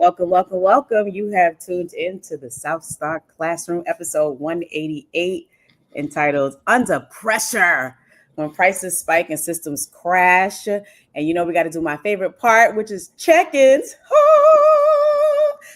Welcome, welcome, welcome. You have tuned in to the South Star Classroom episode 188 entitled Under Pressure When Prices Spike and Systems Crash. And we got to do my favorite part, which is check ins.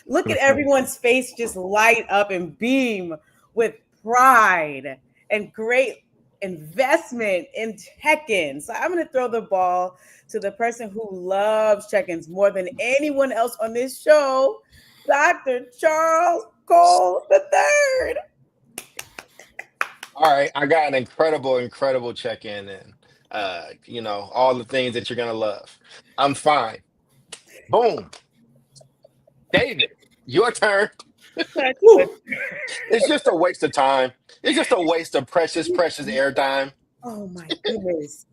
Look at everyone's face just light up and beam with pride and great investment in check-ins. So I'm going to throw the ball to the person who loves check-ins more than anyone else on this show, Dr. Charles Cole III. All right, I got an incredible check-in and all the things that you're gonna love. I'm fine. Boom. David, your turn. It's just a waste of time. It's just a waste of precious airtime. Oh my goodness.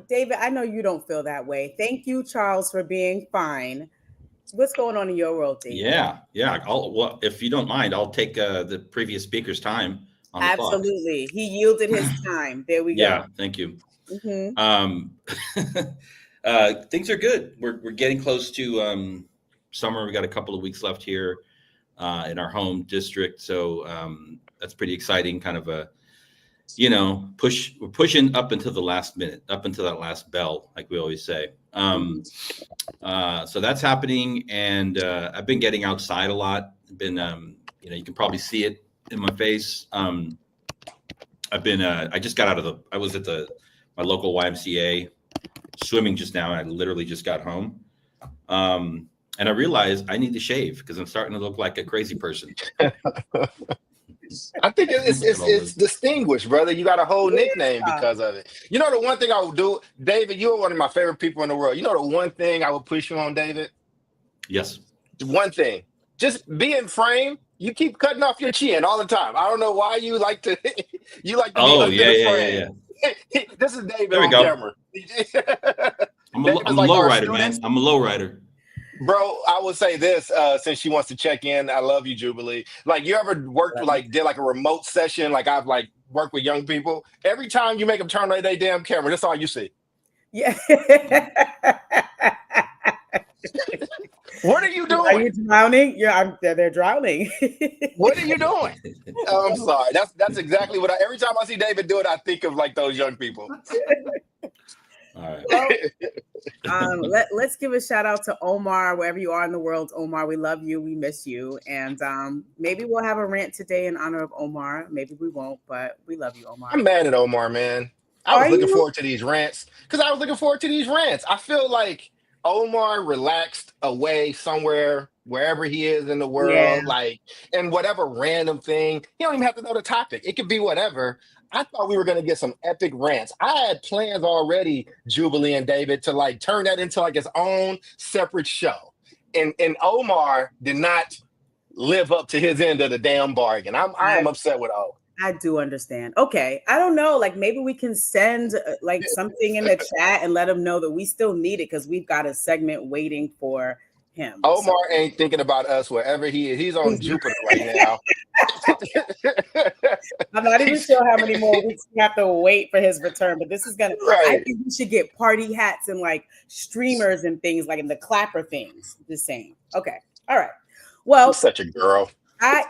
David, I know you don't feel that way. Thank you, Charles, for being fine. What's going on in your world, David? Yeah. Well, if you don't mind, I'll take the previous speaker's time on the clock. Absolutely. He yielded his time. There we go. Yeah, thank you. Things are good. We're getting close to summer. We got a couple of weeks left here in our home district. So that's pretty exciting. Kind of we're pushing up until the last minute, up until that last bell, like we always say. So that's happening. And I've been getting outside a lot. Been, you can probably see it in my face. I've been, I just got I was at my local YMCA swimming just now. And I literally just got home. And I realized I need to shave because I'm starting to look like a crazy person. I think it's distinguished, brother. You got a whole nickname because of it. You know the one thing I would do, David, you're one of my favorite people in the world. You know the one thing I would push you on, David? Yes. One thing. Just be in frame. You keep cutting off your chin all the time. I don't know why you like to be yeah. This is David there we on go. camera. I'm a low rider, man. I'm a low rider. Bro, I would say this, since she wants to check in. I love you, Jubilee. Like, you ever did a remote session? Like, I've worked with young people. Every time you make them turn on their damn camera, that's all you see. Yeah. What are you doing? Are you drowning? They're drowning. What are you doing? I'm sorry. That's exactly what every time I see David do it, I think of those young people. All right. Well, let's give a shout out to Omar, wherever you are in the world. Omar, we love you. We miss you. And maybe we'll have a rant today in honor of Omar. Maybe we won't, but we love you, Omar. I'm mad at Omar, man. I was looking forward to these rants I feel like Omar relaxed away somewhere, wherever he is in the world, and whatever random thing. You don't even have to know the topic. It could be whatever. I thought we were going to get some epic rants. I had plans already, Jubilee and David, to turn that into its own separate show. And Omar did not live up to his end of the damn bargain. I am upset with O. I do understand. Okay. I don't know. Maybe we can send something in the chat and let him know that we still need it because we've got a segment waiting for him. Omar ain't thinking about us wherever he is. He's on Jupiter right now. I'm not even sure how many more weeks we have to wait for his return, but this is gonna. Right. I think we should get party hats and streamers and things in the clapper things. Just saying. Okay. All right. Well, you're such a girl.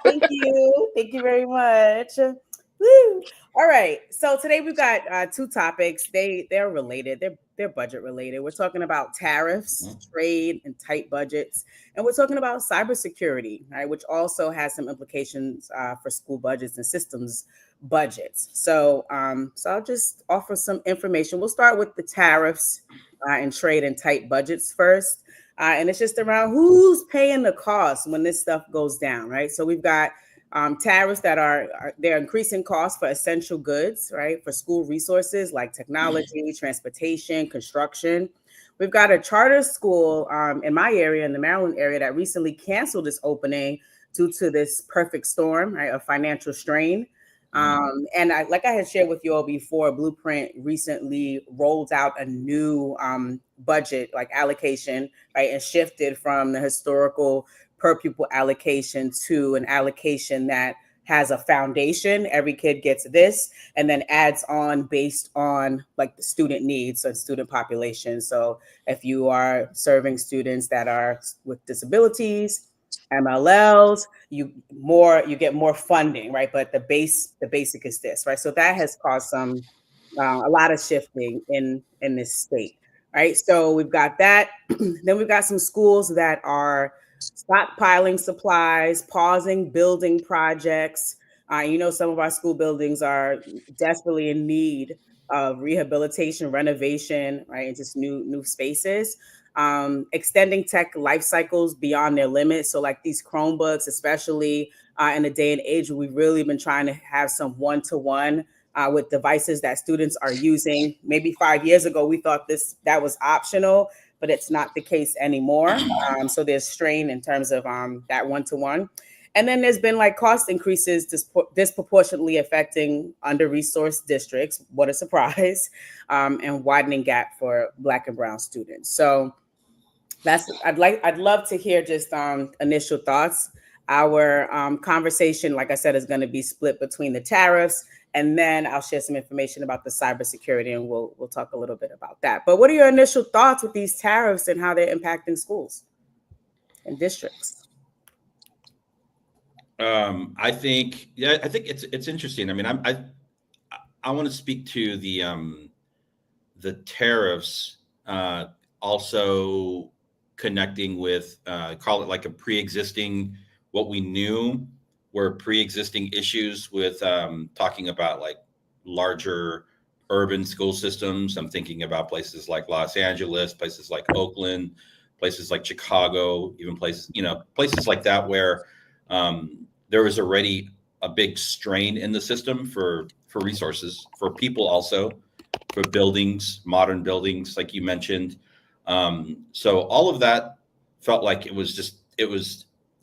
Thank you. Thank you very much. Woo. All right. So today we've got two topics. They're related. They're budget related. We're talking about tariffs, trade, and tight budgets, and we're talking about cybersecurity, right, which also has some implications for school budgets and systems budgets. So I'll just offer some information. We'll start with the tariffs and trade and tight budgets first. And it's just around who's paying the cost when this stuff goes down, right? So we've got tariffs that they're increasing costs for essential goods, right? For school resources like technology, transportation, construction. We've got a charter school in my area, in the Maryland area, that recently canceled its opening due to this perfect storm, right, of financial strain. And I had shared with you all before, Blueprint recently rolled out a new budget allocation, right, and shifted from the historical per pupil allocation to an allocation that has a foundation. Every kid gets this, and then adds on based on like the student needs or student population. So if you are serving students that are with disabilities, MLLs, you get more funding, right? But the basic is this, right? So that has caused some a lot of shifting in this state, right? So we've got that. Then we've got some schools that are stockpiling supplies, pausing building projects. Some of our school buildings are desperately in need of rehabilitation, renovation, right, and just new spaces. Extending tech life cycles beyond their limits. So like these Chromebooks, especially in the day and age, we've really been trying to have some one-to-one with devices that students are using. Maybe 5 years ago, we thought that was optional, but it's not the case anymore. So there's strain in terms of that one-to-one. And then there's been like cost increases disproportionately affecting under-resourced districts. What a surprise. And widening gap for Black and Brown students. So I'd love to hear just initial thoughts. Our conversation, like I said, is going to be split between the tariffs, and then I'll share some information about the cybersecurity, and we'll talk a little bit about that. But what are your initial thoughts with these tariffs and how they're impacting schools and districts? I think it's interesting. I mean, I want to speak to the tariffs, also connecting with call it like a pre-existing, what we knew were pre-existing issues with talking about like larger urban school systems. I'm thinking about places like Los Angeles, places like Oakland, places like Chicago, even places like that where there was already a big strain in the system for resources, for people also, for buildings, modern buildings, like you mentioned. So all of that felt like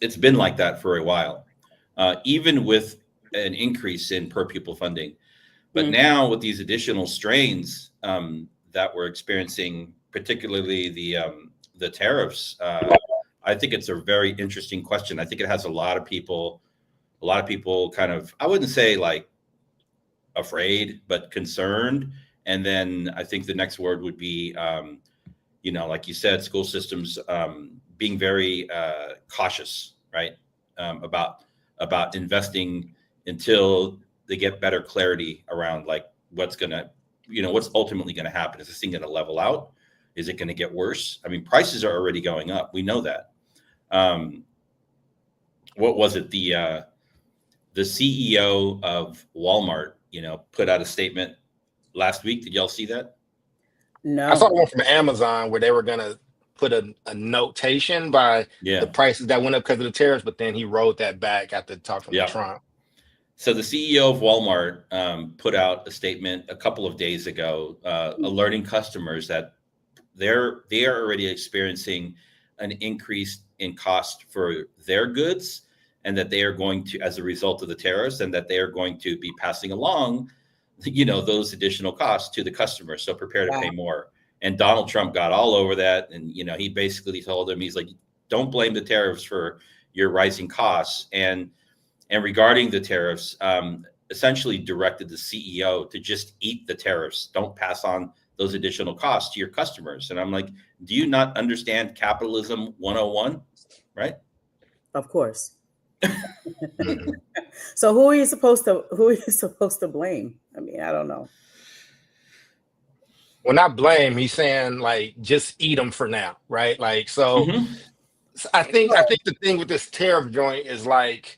it's been like that for a while, even with an increase in per pupil funding. But now with these additional strains that we're experiencing, particularly the tariffs, I think it's a very interesting question. I think it has a lot of people kind of, I wouldn't say like afraid, but concerned. And then I think the next word would be, like you said, school systems being very cautious, right? About investing until they get better clarity around like what's ultimately going to happen. Is this thing going to level out? Is it going to get worse? I mean, prices are already going up. We know that. What was it? The CEO of Walmart, put out a statement last week. Did y'all see that? No. I saw one from Amazon where they were going to put a notation by the prices that went up because of the tariffs, but then he rolled that back after talking to Trump. So the CEO of Walmart put out a statement a couple of days ago, alerting customers that they are already experiencing an increase in cost for their goods, and that they are going to, as a result of the tariffs, and that they are going to be passing along, those additional costs to the customer. So prepare to pay more. And Donald Trump got all over that. And, he basically told him, he's like, don't blame the tariffs for your rising costs. And regarding the tariffs, essentially directed the CEO to just eat the tariffs. Don't pass on those additional costs to your customers. And I'm like, do you not understand capitalism 101? Right? Of course. So who are you supposed to blame? I mean, I don't know. Well, not blame. He's saying like just eat them for now, right? Like so. I think the thing with this tariff joint is like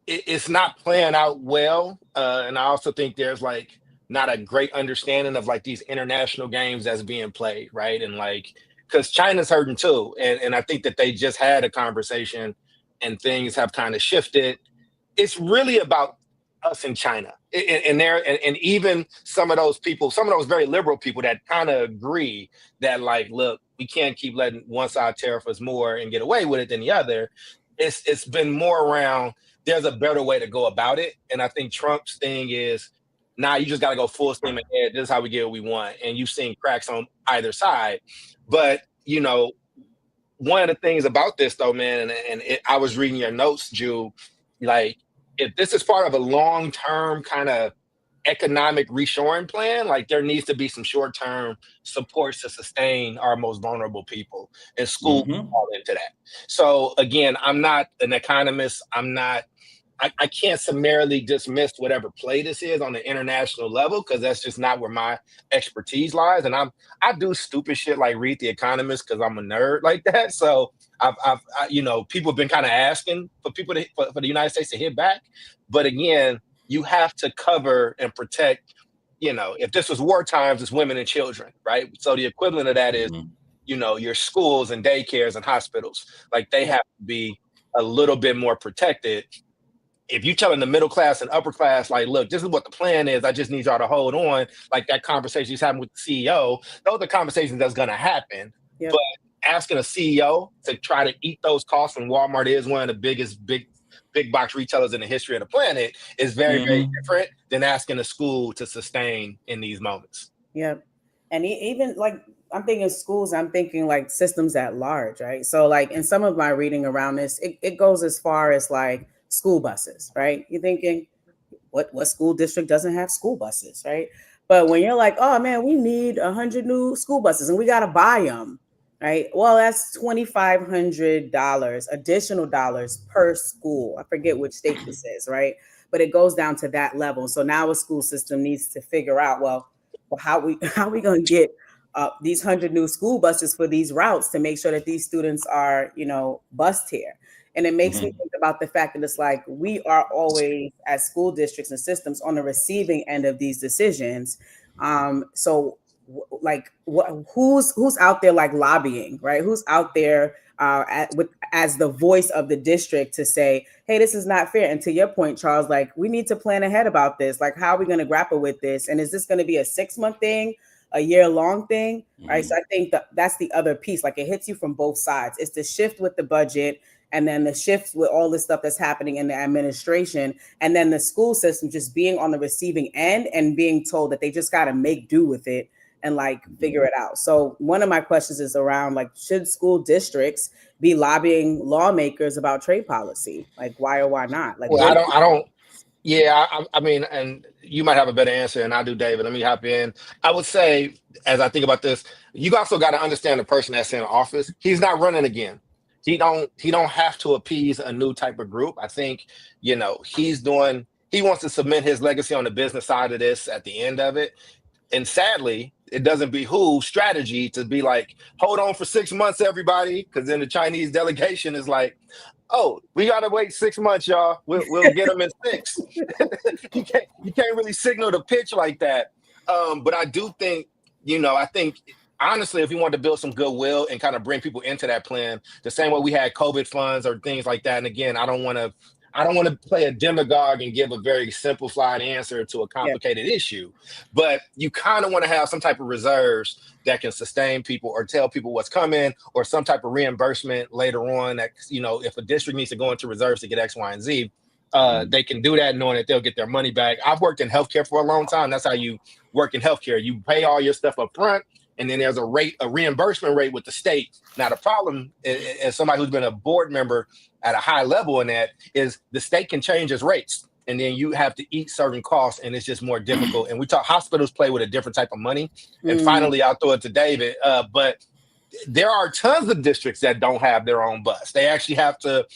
it's not playing out well, and I also think there's like not a great understanding of like these international games that's being played, right? And like because China's hurting too, and I think that they just had a conversation. And things have kind of shifted. It's really about us in China, and even some of those people, some of those very liberal people that kind of agree that like, look, we can't keep letting one side tariff us more and get away with it than the other. It's been more around. There's a better way to go about it, and I think Trump's thing is, you just got to go full steam ahead. This is how we get what we want, and you've seen cracks on either side, but one of the things about this though, man, and I was reading your notes, Ju, like if this is part of a long-term kind of economic reshoring plan, like there needs to be some short-term supports to sustain our most vulnerable people, and school fall into that. So again, I'm not an economist. I can't summarily dismiss whatever play this is on the international level, because that's just not where my expertise lies. And I do stupid shit like read The Economist because I'm a nerd like that. So people have been kind of asking for people for the United States to hit back. But again, you have to cover and protect. If this was war times, it's women and children, right? So the equivalent of that is, your schools and daycares and hospitals, like they have to be a little bit more protected. If you're telling the middle class and upper class, like, look, this is what the plan is, I just need y'all to hold on, like that conversation he's having with the CEO, those are conversations that's going to happen. Yep. But asking a CEO to try to eat those costs when Walmart is one of the biggest big box retailers in the history of the planet is very, very different than asking a school to sustain in these moments. Yeah. And even like, I'm thinking schools, I'm thinking like systems at large, right? So like in some of my reading around this, it goes as far as like school buses, right? You're thinking, what school district doesn't have school buses, right? But when you're like, oh man, we need 100 new school buses and we got to buy them, right? Well, that's $2,500 additional dollars per school. I forget which state this is, right? But it goes down to that level. So now a school system needs to figure out, well, how we going to get these 100 new school buses for these routes to make sure that these students are, bused here. And it makes me think about the fact that it's like we are always, as school districts and systems, on the receiving end of these decisions. So like who's out there like lobbying, right? Who's out there as the voice of the district to say, hey, this is not fair. And to your point, Charles, like we need to plan ahead about this. Like, how are we going to grapple with this? And is this going to be a 6-month thing, a year-long thing? Right. So I think that's the other piece. Like it hits you from both sides. It's the shift with the budget, and then the shifts with all the stuff that's happening in the administration, and then the school system just being on the receiving end and being told that they just got to make do with it and like figure it out. So one of my questions is around like, should school districts be lobbying lawmakers about trade policy? Like why or why not? Like, well, I don't. Yeah, I mean, and you might have a better answer than I do, David. Let me hop in. I would say, as I think about this, you also got to understand the person that's in office. He's not running again. He don't have to appease a new type of group. I think, he wants to cement his legacy on the business side of this at the end of it. And sadly, it doesn't behoove strategy to be like, hold on for 6 months, everybody. Because then the Chinese delegation is like, oh, we got to wait 6 months, y'all. We'll get them in 6. You can't really signal the pitch like that. But I do think, honestly, if we want to build some goodwill and kind of bring people into that plan, the same way we had COVID funds or things like that. And again, I don't want to play a demagogue and give a very simplified answer to a complicated issue, but you kind of want to have some type of reserves that can sustain people or tell people what's coming, or some type of reimbursement later on that, if a district needs to go into reserves to get X, Y, and Z, they can do that knowing that they'll get their money back. I've worked in healthcare for a long time. That's how you work in healthcare. You pay all your stuff up front, and then there's a reimbursement rate with the state. Now, the problem, as somebody who's been a board member at a high level in that, is the state can change its rates, and then you have to eat certain costs, and it's just more difficult. And we talk hospitals play with a different type of money. And finally, I'll throw it to David. But there are tons of districts that don't have their own bus. They actually have to.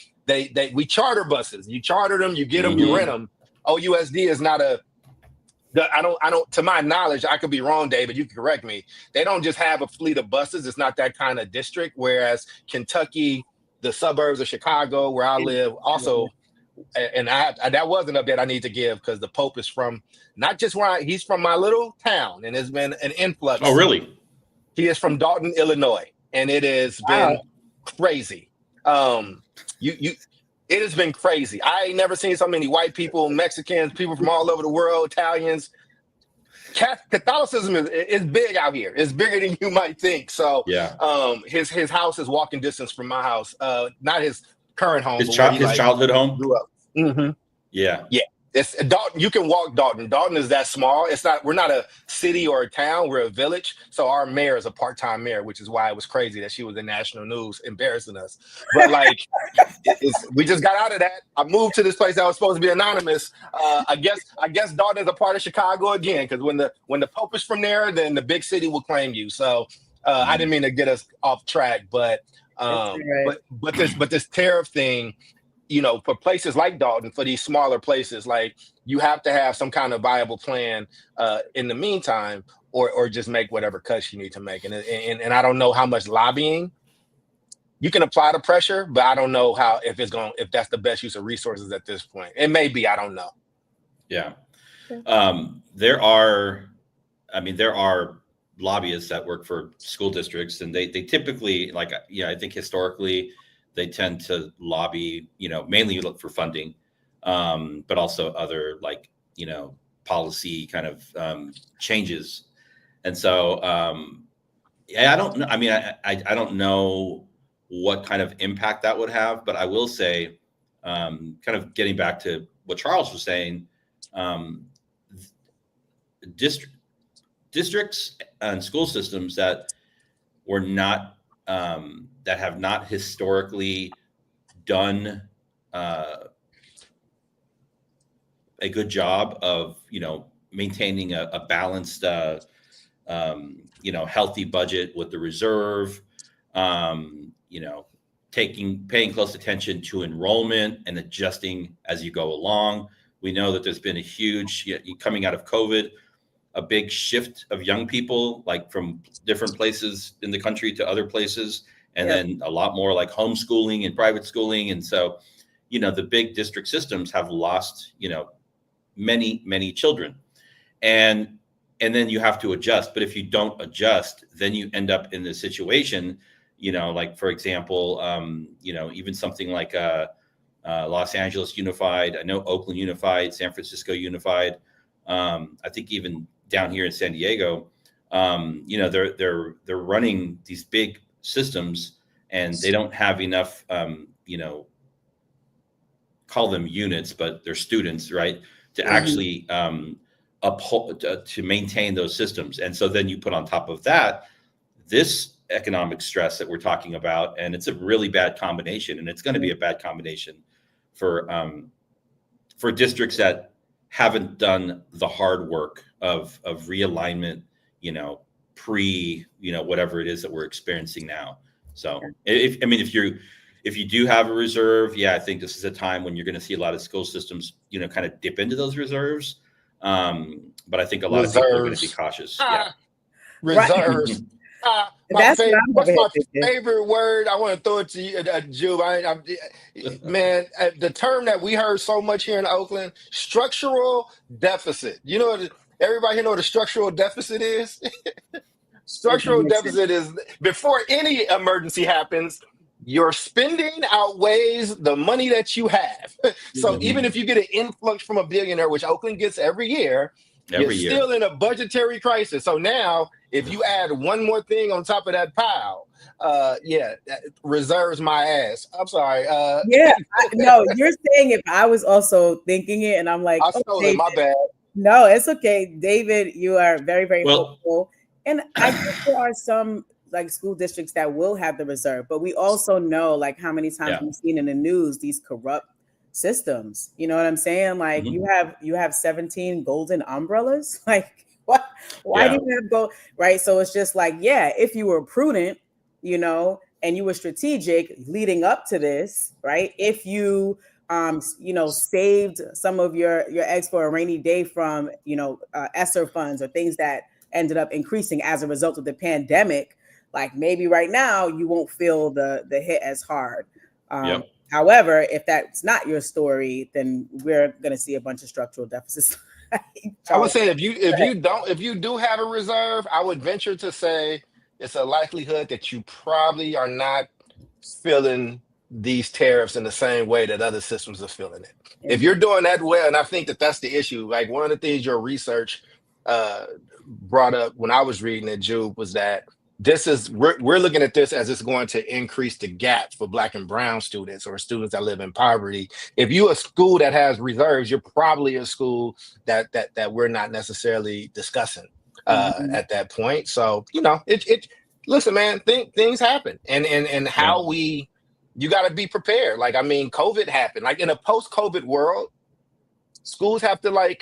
We charter buses. You charter them, you get them, you rent them. OUSD is not a. I don't. To my knowledge, I could be wrong, David. You can correct me. They don't just have a fleet of buses. It's not that kind of district. Whereas Kentucky, the suburbs of Chicago, where I live, also, and that was an update I need to give, because the Pope is from not just he's from my little town, and there's been an influx. Oh, really? He is from Dalton, Illinois, and it has been crazy. It has been crazy. I ain't never seen so many white people, Mexicans, people from all over the world, Italians. Catholicism is big out here. It's bigger than you might think. So his house is walking distance from my house. Not his current home. His childhood home? Grew up. Mm-hmm. Yeah. Yeah. It's Dalton. You can walk Dalton. Dalton is that small. It's not. We're not a city or a town. We're a village. So our mayor is a part-time mayor, which is why it was crazy that she was in national news embarrassing us. But like, we just got out of that. I moved to this place that was supposed to be anonymous. I guess Dalton is a part of Chicago again, because when the Pope is from there, then the big city will claim you. So I didn't mean to get us off track, but this tariff thing. For places like Dalton, for these smaller places, like you have to have some kind of viable plan in the meantime, or just make whatever cuts you need to make. And I don't know how much lobbying you can apply the pressure, but I don't know if that's the best use of resources at this point. It may be, I don't know. Yeah. There are lobbyists that work for school districts, and they typically, I think historically, they tend to lobby, mainly look for funding, but also other policy kind of changes. And so, I don't know. I mean, I don't know what kind of impact that would have, but I will say, kind of getting back to what Charles was saying, districts and school systems that were not that have not historically done a good job of maintaining a balanced healthy budget with the reserve, paying close attention to enrollment and adjusting as you go along. We know that there's been a huge, coming out of COVID, a big shift of young people, like from different places in the country to other places. And then a lot more like homeschooling and private schooling. And so, the big district systems have lost, many, many children. And then you have to adjust. But if you don't adjust, then you end up in the situation, like, for example, even something like Los Angeles Unified, I know Oakland Unified, San Francisco Unified. I think even down here in San Diego, they're running these big systems, and they don't have enough, call them units, but they're students, right, to actually uphold, to maintain those systems. And so then you put on top of that this economic stress that we're talking about, and it's a really bad combination, and it's going to be a bad combination for districts that haven't done the hard work of realignment, whatever it is that we're experiencing now. So if you do have a reserve, I think this is a time when you're going to see a lot of school systems, kind of dip into those reserves. But I think a lot of people are going to be cautious. Reserves. What's my favorite word? I want to throw it to you, Juve. Man, the term that we heard so much here in Oakland, structural deficit. Everybody here know what a structural deficit is? Structural deficit is before any emergency happens, your spending outweighs the money that you have. So even if you get an influx from a billionaire, which Oakland gets every year, you're still in a budgetary crisis. So now, if you add one more thing on top of that pile, that reserves my ass. I'm sorry. No, you're saying if I was also thinking it, and I'm like, I stole it. My bad. No, it's okay, David. You are very, very helpful. And I think there are some like school districts that will have the reserve, but we also know like how many times we've seen in the news these corrupt systems. You know what I'm saying? Like you have 17 golden umbrellas. Like what? Why do you have gold? Right. So it's just like, if you were prudent, and you were strategic leading up to this, right? If you saved some of your eggs for a rainy day from, ESSER funds or things that ended up increasing as a result of the pandemic, like maybe right now you won't feel the hit as hard. However, if that's not your story, then we're going to see a bunch of structural deficits. I would say if you do have a reserve, I would venture to say it's a likelihood that you probably are not feeling these tariffs in the same way that other systems are feeling it. If you're doing that well, and I think that that's the issue. Like one of the things your research brought up when I was reading it, Jude, was that we're looking at this as it's going to increase the gap for Black and brown students or students that live in poverty. If you're a school that has reserves, you're probably a school that we're not necessarily discussing at that point. So it listen, man, things happen, and how you got to be prepared. Like, I mean, COVID happened. Like, in a post-COVID world, schools have to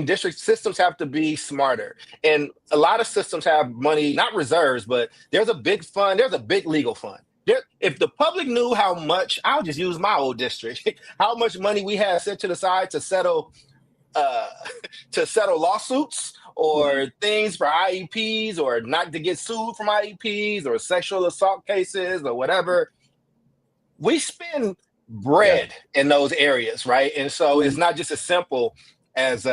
district systems have to be smarter. And a lot of systems have money, not reserves, but there's a big fund. There's a big legal fund. If the public knew how much, I'll just use my old district, how much money we had set to the side to settle lawsuits or things for IEPs, or not to get sued from IEPs, or sexual assault cases or whatever. We spend bread in those areas, right? And so it's not just as simple as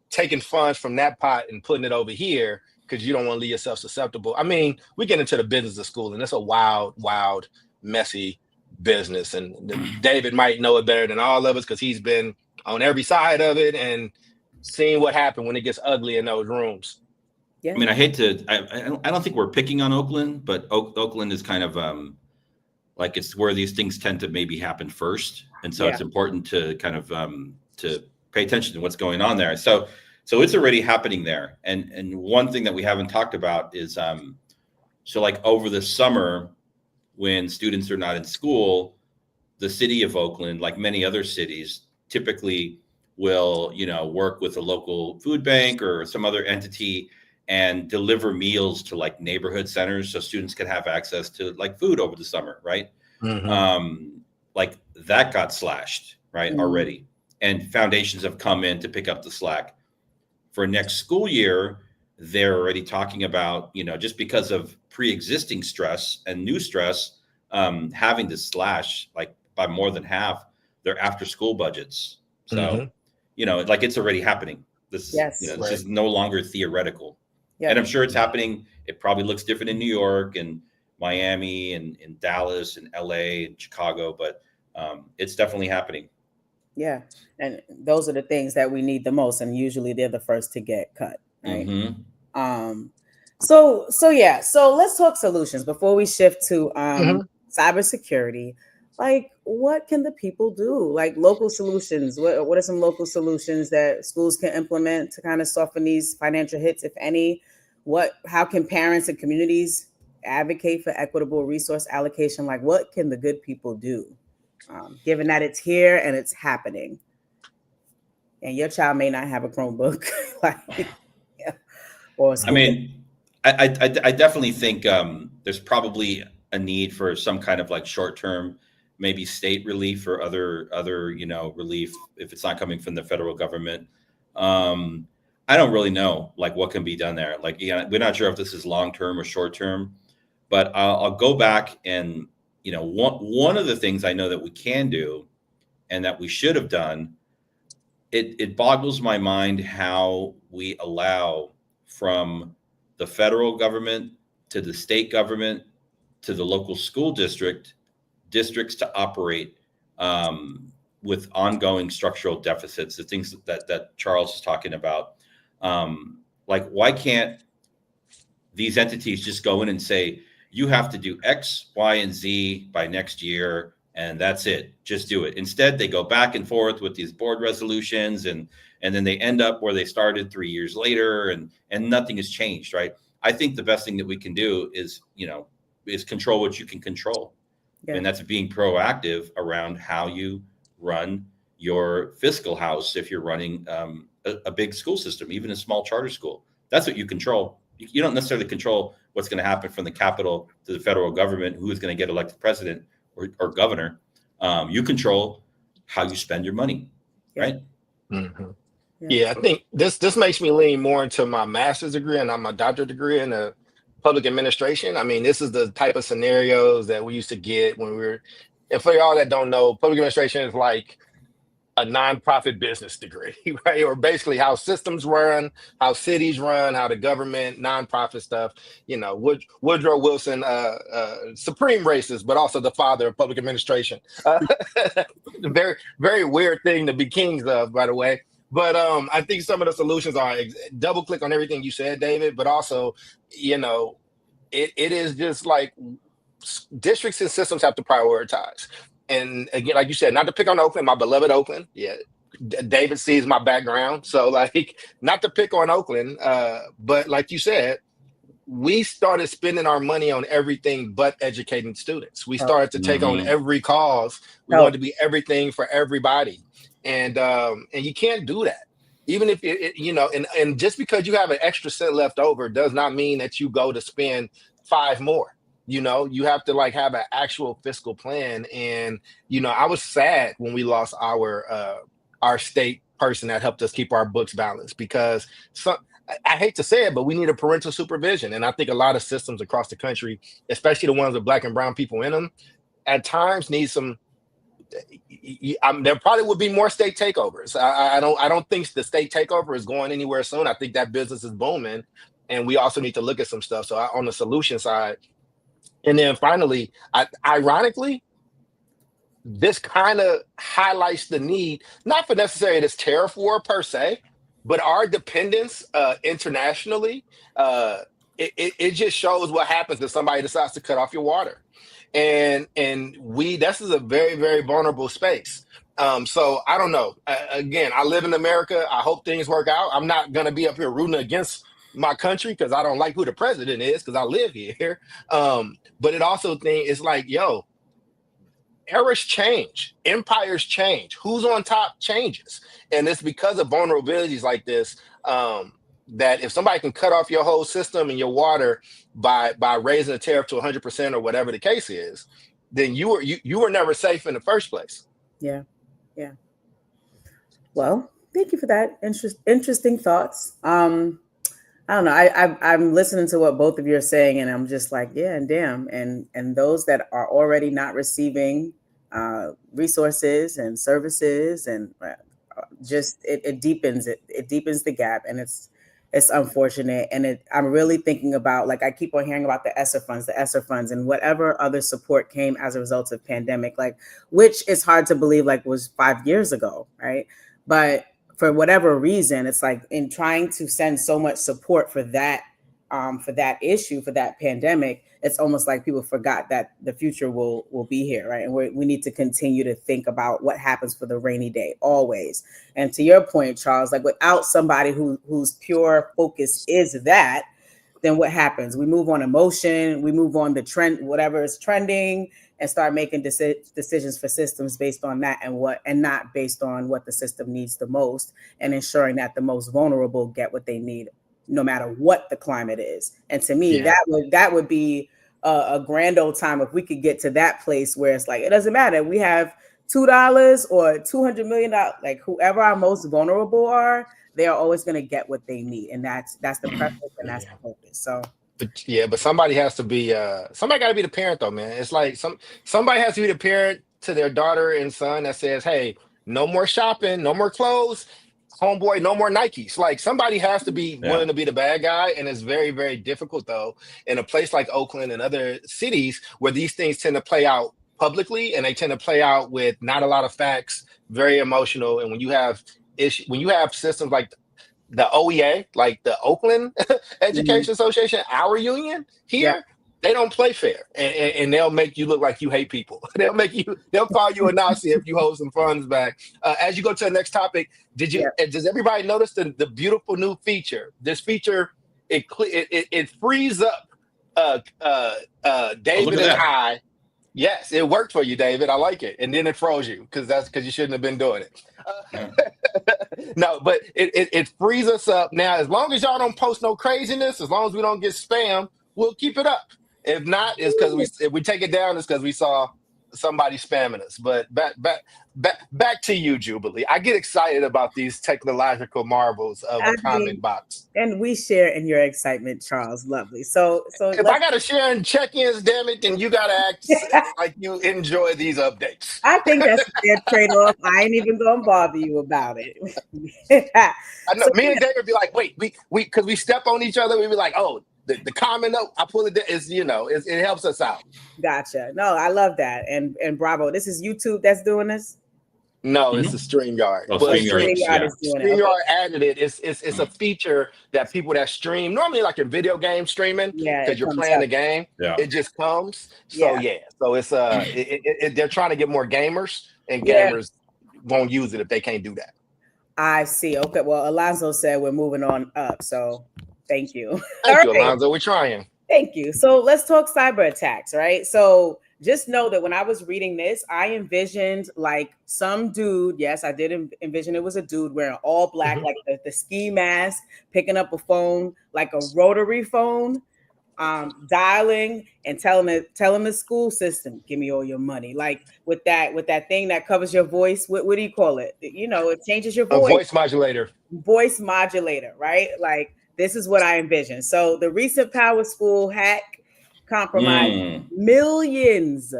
taking funds from that pot and putting it over here, because you don't want to leave yourself susceptible. I mean, we get into the business of school, and it's a wild, messy business. And David might know it better than all of us, because he's been on every side of it and seen what happened when it gets ugly in those rooms. Yeah. I mean, I don't think we're picking on Oakland, but Oakland is kind of like, it's where these things tend to maybe happen first. And so it's important to kind of to pay attention to what's going on there. So it's already happening there. And one thing that we haven't talked about is, so like over the summer, when students are not in school, the city of Oakland, like many other cities, typically will, work with a local food bank or some other entity and deliver meals to like neighborhood centers, so students can have access to like food over the summer, right? Mm-hmm. Like that got slashed, right, already. And foundations have come in to pick up the slack. For next school year, they're already talking about, just because of pre-existing stress and new stress, having to slash like by more than half their after-school budgets. So, like it's already happening. This is no longer theoretical. Yeah. And I'm sure it's happening. It probably looks different in New York and Miami and in Dallas and LA and Chicago, but it's definitely happening. Yeah. And those are the things that we need the most. And usually they're the first to get cut. Right. Mm-hmm. So let's talk solutions before we shift to cybersecurity. Like, what can the people do? Like local solutions. What are some local solutions that schools can implement to kind of soften these financial hits, if any? How can parents and communities advocate for equitable resource allocation? Like, what can the good people do, given that it's here and it's happening? And your child may not have a Chromebook. I mean, I definitely think there's probably a need for some kind of like short-term, maybe state relief or other relief if it's not coming from the federal government. I don't really know like what can be done there. Like, we're not sure if this is long-term or short-term, but I'll go back and, one of the things I know that we can do and that we should have done, it boggles my mind how we allow from the federal government to the state government to the local school districts to operate with ongoing structural deficits, the things that Charles is talking about. Like, why can't these entities just go in and say, you have to do X, Y, and Z by next year, and that's it. Just do it. Instead, they go back and forth with these board resolutions, and then they end up where they started 3 years later, and nothing has changed, right? I think the best thing that we can do is control what you can control. Yeah. And that's being proactive around how you run your fiscal house. If you're running a big school system, even a small charter school, that's what you control. You don't necessarily control what's going to happen from the Capitol to the federal government, who is going to get elected president or governor. You control how you spend your money, right? Mm-hmm. Yeah, I think this makes me lean more into my master's degree and not my doctorate degree in public administration. I mean, this is the type of scenarios that we used to get when we were, and for y'all that don't know, public administration is like a nonprofit business degree, right? Or basically how systems run, how cities run, how the government, nonprofit stuff, Woodrow Wilson, supreme racist, but also the father of public administration. Very, very weird thing to be kings of, by the way. But I think some of the solutions are double click on everything you said, David, but also, it is just like districts and systems have to prioritize. And again, like you said, not to pick on Oakland, my beloved Oakland. Yeah, David sees my background, so like not to pick on Oakland, but like you said, we started spending our money on everything but educating students. We started to take on every cause. We wanted to be everything for everybody, and you can't do that. Even if and just because you have an extra cent left over does not mean that you go to spend 5 more. You have to like have an actual fiscal plan. And I was sad when we lost our state person that helped us keep our books balanced, because I hate to say it, but we need a parental supervision. And I think a lot of systems across the country, especially the ones with Black and brown people in them, at times need some. There probably would be more state takeovers. I don't think the state takeover is going anywhere soon. I think that business is booming, and we also need to look at some stuff. So on the solution side, and then finally, ironically, this kind of highlights the need, not for necessarily this tariff war per se, but our dependence internationally. It just shows what happens if somebody decides to cut off your water. And this is a very, very vulnerable space. So I don't know. Again, I live in America. I hope things work out. I'm not going to be up here rooting against my country because I don't like who the president is, because I live here. But it also it's like, eras change, empires change, who's on top changes. And it's because of vulnerabilities like this, that if somebody can cut off your whole system and your water by raising the tariff to 100% or whatever the case is, then you were never safe in the first place. Yeah. Well, thank you for that. Interesting thoughts. I don't know. I'm listening to what both of you are saying, and I'm just like, yeah, and damn. And those that are already not receiving resources and services, and just it deepens the gap, and it's unfortunate. And I'm really thinking about, like, I keep on hearing about the ESSER funds, and whatever other support came as a result of pandemic, like, which is hard to believe, like, was 5 years ago, right? But for whatever reason, it's like, in trying to send so much support for that issue, for that pandemic, it's almost like people forgot that the future will be here, right? And we need to continue to think about what happens for the rainy day, always. And to your point, Charles, like, without somebody whose pure focus is that, then what happens? We move on emotion, we move on the trend, whatever is trending, and start making decisions for systems based on that, and not based on what the system needs the most, and ensuring that the most vulnerable get what they need, no matter what the climate is. And to me, that would be a grand old time if we could get to that place where it's like, it doesn't matter. We have $2 or $200 million, like, whoever our most vulnerable are, they are always going to get what they need. And that's the preference, and that's the focus. So. But somebody has to be somebody got to be the parent, though, man. It's like somebody has to be the parent to their daughter and son that says, hey, no more shopping, no more clothes, homeboy, no more Nikes. Like, somebody has to be willing to be the bad guy. And it's very, very difficult, though, in a place like Oakland and other cities where these things tend to play out publicly, and they tend to play out with not a lot of facts, very emotional. And when you have systems like the OEA, like the Oakland Education Association, our union here, they don't play fair, and they'll make you look like you hate people. They'll call you a Nazi if you hold some funds back. As you go to the next topic, does everybody notice the beautiful new feature? This feature, it frees up David and I. Yes, it worked for you, David. I like it. And then it froze you because you shouldn't have been doing it. No, but it frees us up. Now, as long as y'all don't post no craziness, as long as we don't get spam, we'll keep it up. If not, it's because if we take it down, it's because we saw somebody spamming us. But back to you, Jubilee. I get excited about these technological marvels of a comment box. And we share in your excitement, Charles. Lovely. So if I gotta share in check-ins, damn it, then you gotta act like you enjoy these updates. I think that's a fair trade-off. I ain't even gonna bother you about it. I know. Me and David be like, wait, we because we step on each other, we be like, oh, the comment up, I pull it down, it helps us out. Gotcha. No, I love that. And bravo. This is YouTube that's doing this? No, it's a StreamYard. Oh, But StreamYard is doing StreamYard added it. It's a feature that people that stream normally like in video game streaming Yeah, because it you're comes playing up. the game. Yeah. It just comes. So so it's they're trying to get more gamers, and gamers won't use it if they can't do that. I see. Okay. Well, Alonzo said we're moving on up. So thank you. Thank you, Alonzo. We're trying. Thank you. So let's talk cyber attacks, right? So just know that when I was reading this, I envisioned like some dude. Yes, I did envision it was a dude wearing all black, like the ski mask, picking up a phone, like a rotary phone, dialing and telling the school system, give me all your money. Like with that thing that covers your voice. What do you call it? You know, it changes your voice. A voice modulator. Voice modulator, right? Like this is what I envision. So the recent Power School hack compromised millions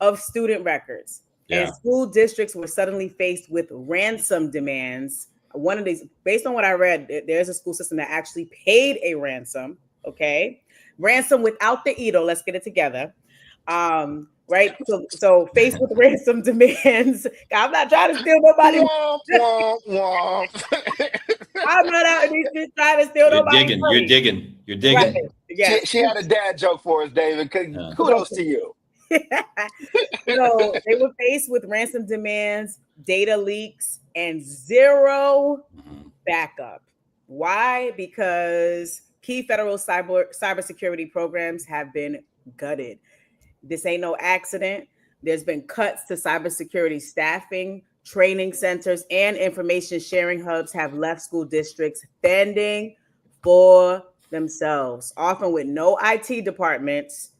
of student records, and school districts were suddenly faced with ransom demands. One of these, based on what I read, there's a school system that actually paid a ransom. Okay, ransom without the EDO. Let's get it together. Right. So faced with ransom demands, I'm not trying to steal nobody. I'm not out in these streets trying to steal nobody. You're digging. Right. Yeah. She had a dad joke for us, David. Kudos to you. So they were faced with ransom demands, data leaks, and zero backup. Why? Because key federal cybersecurity programs have been gutted. This ain't no accident. There's been cuts to cybersecurity staffing, training centers, and information sharing hubs have left school districts fending for themselves, often with no IT departments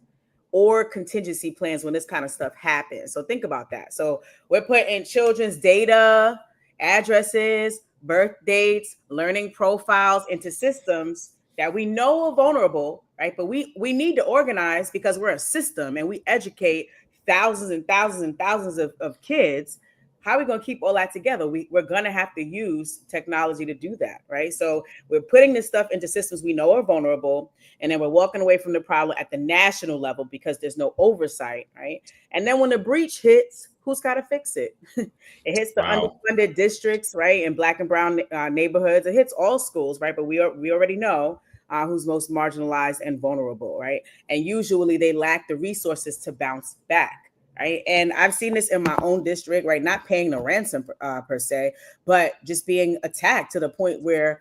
or contingency plans when this kind of stuff happens. So think about that. So we're putting children's data, addresses, birth dates, learning profiles into systems that we know are vulnerable, right? But we need to organize because we're a system and we educate thousands and thousands and thousands of kids. How are we going to keep all that together? We're going to have to use technology to do that, right? So we're putting this stuff into systems we know are vulnerable, and then we're walking away from the problem at the national level because there's no oversight, right? And then when the breach hits, who's got to fix it? It hits the underfunded districts, right? In Black and brown neighborhoods. It hits all schools, right? But we already know who's most marginalized and vulnerable, right? And usually they lack the resources to bounce back, right? And I've seen this in my own district, right? Not paying the ransom per se, but just being attacked to the point where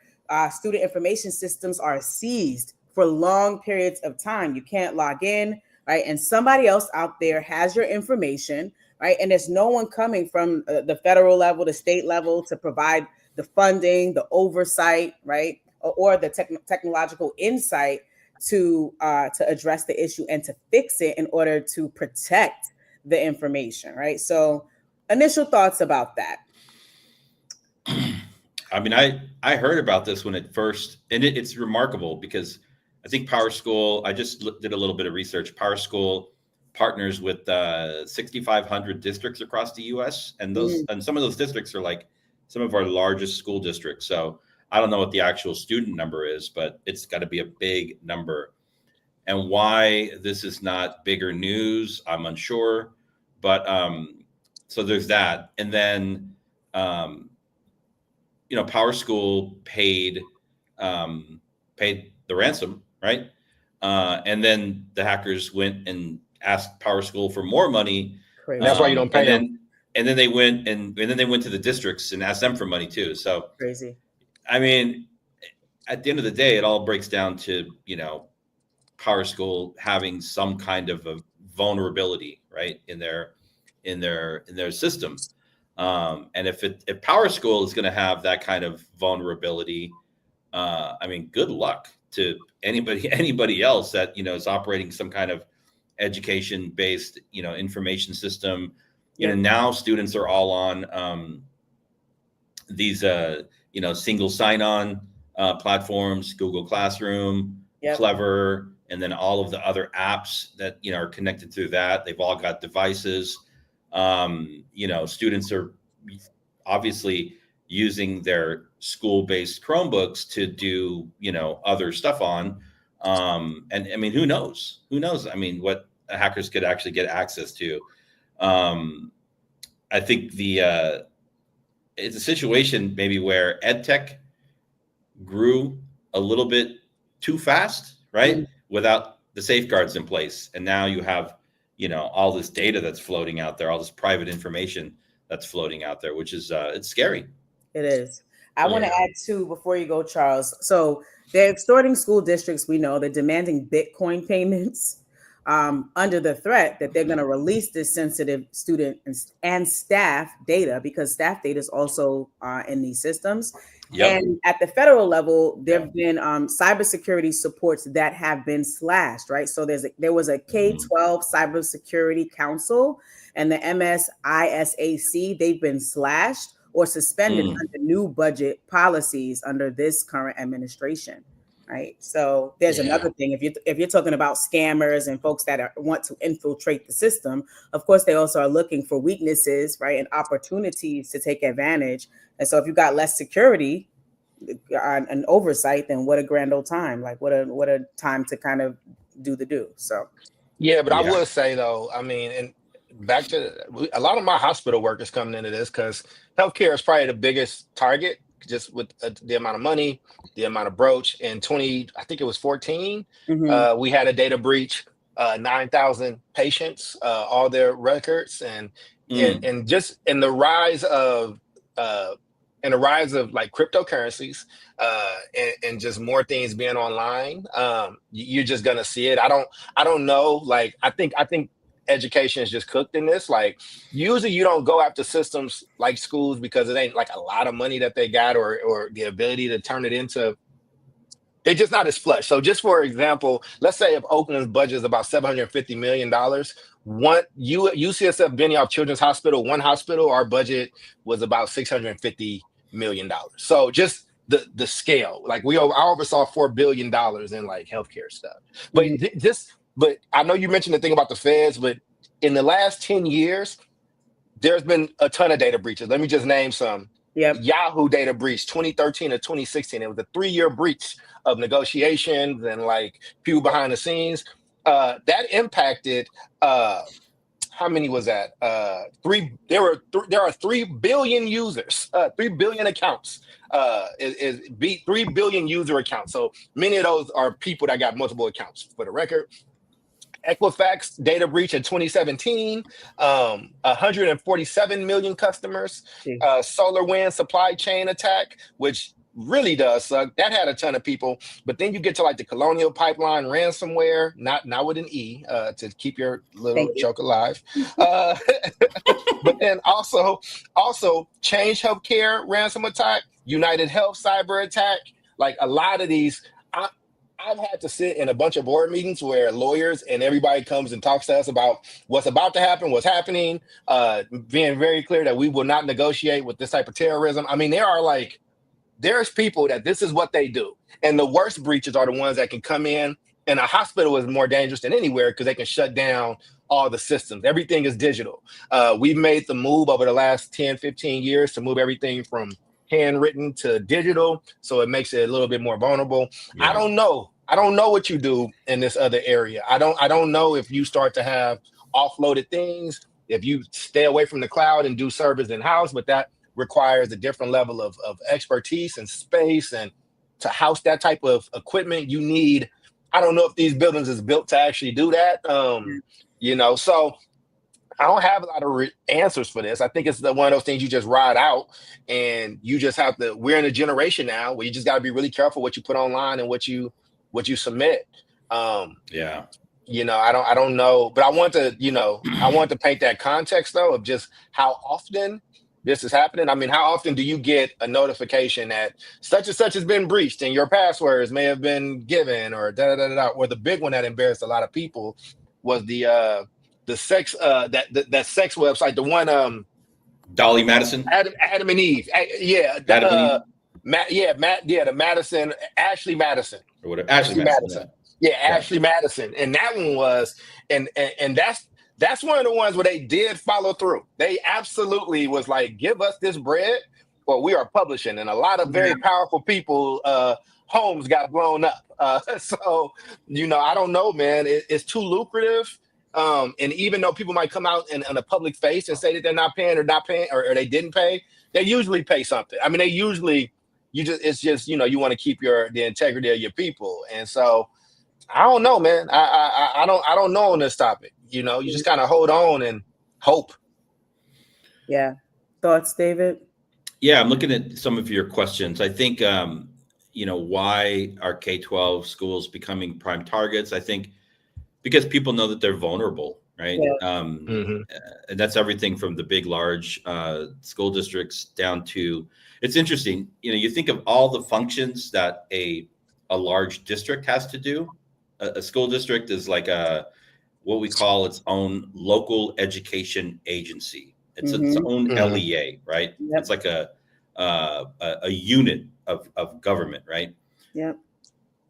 student information systems are seized for long periods of time. You can't log in, right? And somebody else out there has your information, right? And there's no one coming from the federal level, the state level to provide the funding, the oversight, right? Or the technological insight to address the issue and to fix it in order to protect the information, right? So initial thoughts about that. I mean, I heard about this when it first, and it's remarkable because I think Power School, I just did a little bit of research. Power School partners with 6,500 districts across the US. And and some of those districts are like some of our largest school districts. So I don't know what the actual student number is, but it's got to be a big number. And why this is not bigger news, I'm unsure. But so there's that. And then, Power School paid the ransom, right? And then the hackers went and asked Power School for more money. That's why you don't pay them. And then they went and then they went to the districts and asked them for money too. So crazy. I mean, at the end of the day, it all breaks down to, Power School having some kind of a vulnerability, right, in their system. And if Power School is going to have that kind of vulnerability, I mean, good luck to anybody else that, is operating some kind of education-based, information system. Now students are all on these, single sign-on platforms, Google Classroom, Clever, and then all of the other apps that, are connected through that. They've all got devices. Students are obviously using their school-based Chromebooks to do, other stuff on. And I mean, who knows? I mean, what hackers could actually get access to. I think the it's a situation maybe where ed tech grew a little bit too fast, right? Mm-hmm. Without the safeguards in place. And now you have, all this data that's floating out there, all this private information that's floating out there, which is, it's scary. It is. I want to add too, before you go, Charles. So they're extorting school districts. We know they're demanding Bitcoin payments under the threat that they're going to release this sensitive student and staff data, because staff data is also in these systems. Yep. And at the federal level, there have been cybersecurity supports that have been slashed, right? So there was a K-12 Cybersecurity Council and the MSISAC. They've been slashed or suspended under new budget policies under this current administration, right? So there's another thing. If you're talking about scammers and folks that want to infiltrate the system, of course, they also are looking for weaknesses, right, and opportunities to take advantage. And so if you've got less security and oversight, then what a grand old time. Like what a time to kind of do the do. So. Yeah, but I will say though, I mean, and back to a lot of my hospital workers coming into this because healthcare is probably the biggest target, just with the amount of money, the amount of broach. In 2014, we had a data breach, 9,000 patients, all their records, and just in the rise of like cryptocurrencies and just more things being online, you're just gonna see it. I don't know. Like I think education is just cooked in this. Like usually you don't go after systems like schools because it ain't like a lot of money that they got or the ability to turn it into. They're just not as flush. So just for example, let's say if Oakland's budget is about $750 million, UCSF Benioff Children's Hospital, one hospital, our budget was about $650 million. So just the scale, like I oversaw $4 billion in like healthcare stuff. But But I know you mentioned the thing about the feds, but in the last 10 years, there's been a ton of data breaches. Let me just name some. Yep. Yahoo data breach, 2013 to 2016. It was a 3-year breach of negotiations and like people behind the scenes. That impacted, how many was that? There are 3 billion users, 3 billion accounts. Beat 3 billion user accounts. So many of those are people that got multiple accounts, for the record. Equifax data breach in 2017, 147 million customers. SolarWinds supply chain attack, which really does suck. That had a ton of people. But then you get to like the Colonial Pipeline ransomware, not with an E, to keep your little joke alive. But then also Change Healthcare ransom attack, United Health cyber attack. Like a lot of these, I've had to sit in a bunch of board meetings where lawyers and everybody comes and talks to us about what's about to happen, what's happening, being very clear that we will not negotiate with this type of terrorism. I mean, there's people that this is what they do. And the worst breaches are the ones that can come in, and a hospital is more dangerous than anywhere because they can shut down all the systems. Everything is digital. We've made the move over the last 10, 15 years to move everything from handwritten to digital. So it makes it a little bit more vulnerable. Yeah. I don't know what you do in this other area. I don't know if you start to have offloaded things, if you stay away from the cloud and do servers in-house, but that requires a different level of expertise and space. And to house that type of equipment, you need, I don't know if these buildings is built to actually do that. So I don't have a lot of answers for this. I think it's one of those things you just ride out, and you just have to, we're in a generation now where you just got to be really careful what you put online and what you submit. I don't know, but I want to paint that context though of just how often this is happening. I mean, how often do you get a notification that such and such has been breached and your passwords may have been given, or or the big one that embarrassed a lot of people was the sex that sex website, the one Dolly Madison, Adam and Eve, the Madison, Ashley Madison. Or whatever. Ashley Madison. Yeah, Ashley Madison. And that one was, and that's one of the ones where they did follow through. They absolutely was like, give us this bread or we are publishing. And a lot of very powerful people, homes got blown up. So, I don't know, man. It's too lucrative. And even though people might come out in a public face and say that they're not paying or they didn't pay, they usually pay something. I mean, it's just, you know, you want to keep the integrity of your people. And so I don't know, man. I don't know on this topic. You know, you just kind of hold on and hope. Yeah. Thoughts, David? Yeah, I'm looking at some of your questions. I think, you know, why are K-12 schools becoming prime targets? I think because people know that they're vulnerable, right? Yeah. And that's everything from the big, large school districts down to, it's interesting, you know, you think of all the functions that a large district has to do. A school district is like what we call its own local education agency. It's its own LEA, right? Yep. It's like a unit of government, right? Yep.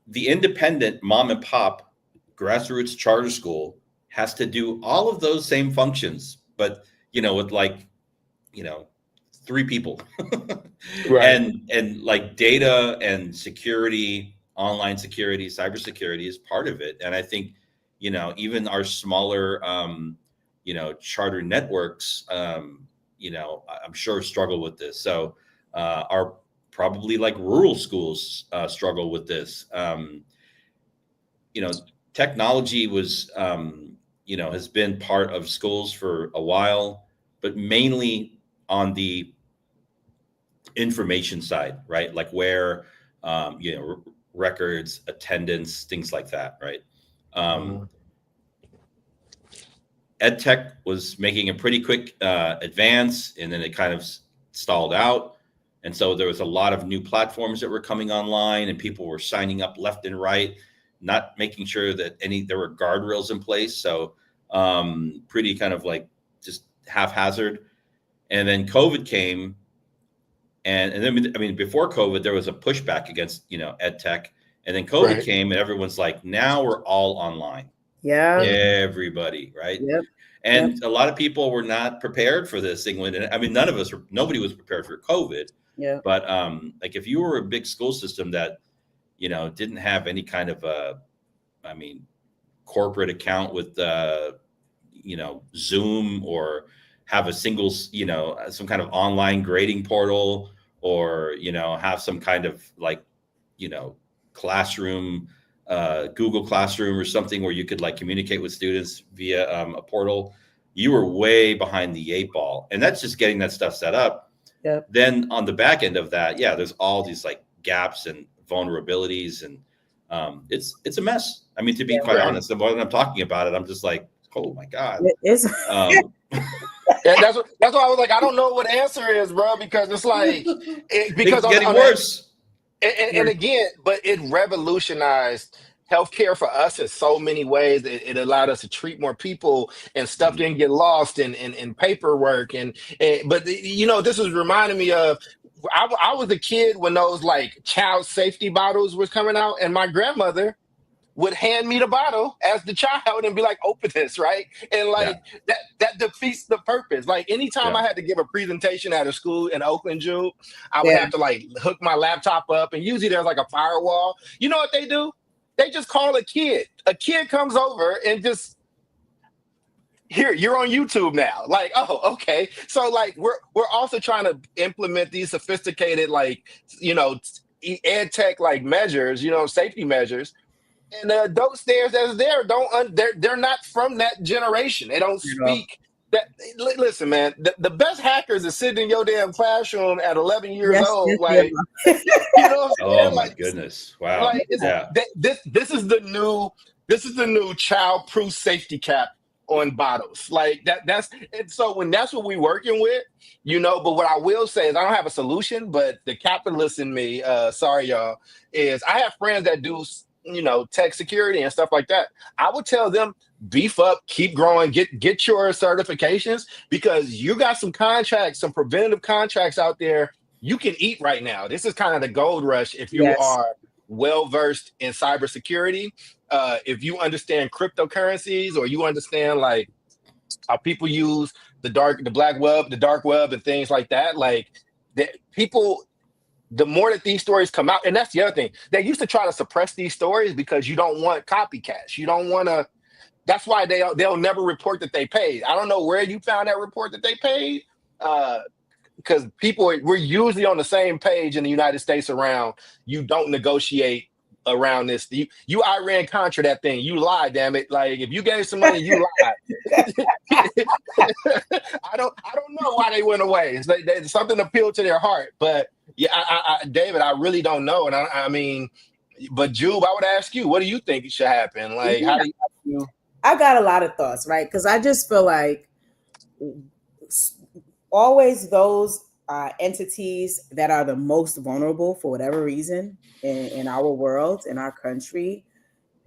The independent mom and pop grassroots charter school has to do all of those same functions, but, you know, with like, you know, 3 people. Right. And like data and security, online security, cybersecurity is part of it. And I think, you know, even our smaller, you know, charter networks, you know, I'm sure struggle with this. So our probably like rural schools struggle with this. You know, technology was, you know, has been part of schools for a while, but mainly on the information side, right? Like where, you know, records, attendance, things like that, right? Ed tech was making a pretty quick advance, and then it kind of stalled out. And so there was a lot of new platforms that were coming online, and people were signing up left and right, not making sure that there were guardrails in place. So pretty kind of like just haphazard. And then COVID came, and then, I mean, before COVID, there was a pushback against, you know, ed tech. And then COVID came, and everyone's like, now we're all online. Yeah. Everybody, right? Yep. And a lot of people were not prepared for this thing. I mean, nobody was prepared for COVID. Yeah. But like if you were a big school system that, you know, didn't have any kind of I mean, corporate account with, you know, Zoom, or have a single, you know, some kind of online grading portal, or, you know, have some kind of like, you know, classroom, Google Classroom or something where you could like communicate with students via a portal, you were way behind the 8 ball. And that's just getting that stuff set up. Yep. Then on the back end of that, yeah, there's all these like gaps and vulnerabilities, and it's a mess. I mean, to be quite honest, when I'm talking about it, I'm just like, oh my God. It is. And that's why I was like, I don't know what the answer is, bro, because it's like because it's getting worse. And again, but it revolutionized healthcare for us in so many ways. It allowed us to treat more people, and stuff didn't get lost in paperwork. But you know, this was reminding me of, I was a kid when those like child safety bottles was coming out, and my grandmother would hand me the bottle as the child and be like, open this, right? And like that defeats the purpose. Like anytime I had to give a presentation at a school in Oakland, Jude, I would have to like hook my laptop up, and usually there's like a firewall. You know what they do? They just call a kid. A kid comes over and just, here, you're on YouTube now. Like, oh, okay. So like we're also trying to implement these sophisticated, like, you know, ed tech like measures, you know, safety measures. And the adults that's there they're not from that generation. They don't speak that. Listen, man, the best hackers are sitting in your damn classroom at 11 years old. Like, you know what I'm saying? Oh my goodness. Wow. Like, this is the new child-proof safety cap on bottles. Like that's and so when that's what we're working with, you know, but what I will say is I don't have a solution, but the capitalist in me, sorry y'all, is I have friends that do, you know, tech security and stuff like that. I would tell them, beef up, keep growing, get your certifications, because you got some contracts, some preventative contracts out there you can eat right now. This is kind of the gold rush if you are well versed in cybersecurity. If you understand cryptocurrencies, or you understand like how people use the dark web, and things like that, like people. The more that these stories come out, and that's the other thing, they used to try to suppress these stories because you don't want copycats. You don't want to, That's why they'll never report that they paid. I don't know where you found that report that they paid. Because we're usually on the same page in the United States around you don't negotiate around this. You Iran Contra that thing. You lie, damn it. Like if you gave some money, you lied. I don't know why they went away. It's like something appealed to their heart. But yeah, David, I really don't know. And I mean, but Jube, I would ask you, what do you think should happen? Like, how do you? I got a lot of thoughts, right? Because I just feel like always those entities that are the most vulnerable for whatever reason in our world, in our country,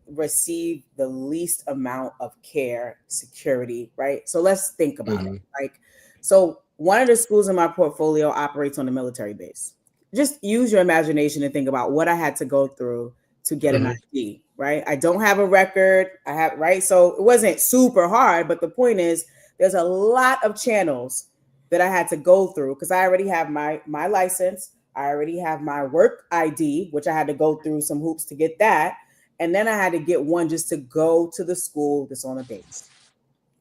receive the least amount of care, security, right? So let's think about it. Like, so one of the schools in my portfolio operates on a military base. Just use your imagination and think about what I had to go through to get an ID, right? I don't have a record. Right? So it wasn't super hard, but the point is there's a lot of channels that I had to go through because I already have my license. I already have my work ID, which I had to go through some hoops to get that. And then I had to get one just to go to the school that's on the base.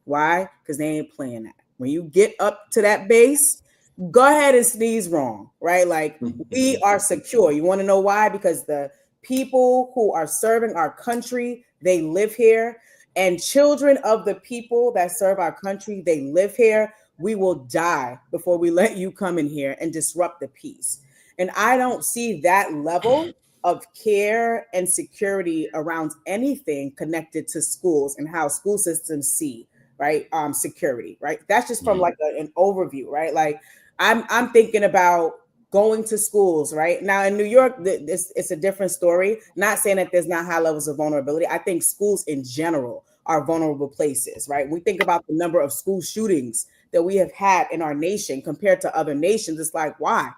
Why? Because they ain't playing that. When you get up to that base, go ahead and sneeze wrong, right? Like we are secure. You want to know why? Because the people who are serving our country, they live here. And children of the people that serve our country, they live here. We will die before we let you come in here and disrupt the peace. And I don't see that level of care and security around anything connected to schools and how school systems see, right? Security, right? That's just from like an overview, right? Like I'm thinking about going to schools, right? Now in New York, it's a different story. Not saying that there's not high levels of vulnerability. I think schools in general are vulnerable places, right? We think about the number of school shootings that we have had in our nation compared to other nations. It's like, why?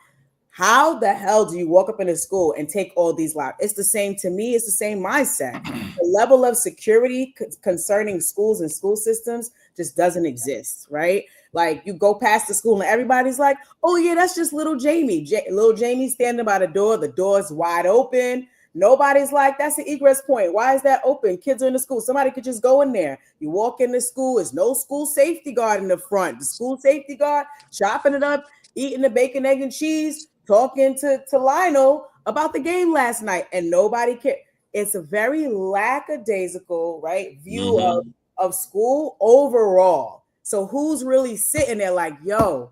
How the hell do you walk up in a school and take all these lives? It's the same to me. It's the same mindset. The level of security concerning schools and school systems just doesn't exist, right? Like you go past the school and everybody's like, oh yeah, that's just little Jamie. Little Jamie standing by the door's wide open. Nobody's like, that's an egress point. Why is that open? Kids are in the school. Somebody could just go in there. You walk in the school, there's no school safety guard in the front. The school safety guard chopping it up, eating the bacon, egg, and cheese, talking to Lionel about the game last night, and nobody cares. It's a very lackadaisical, right, view of school overall. So who's really sitting there like, yo,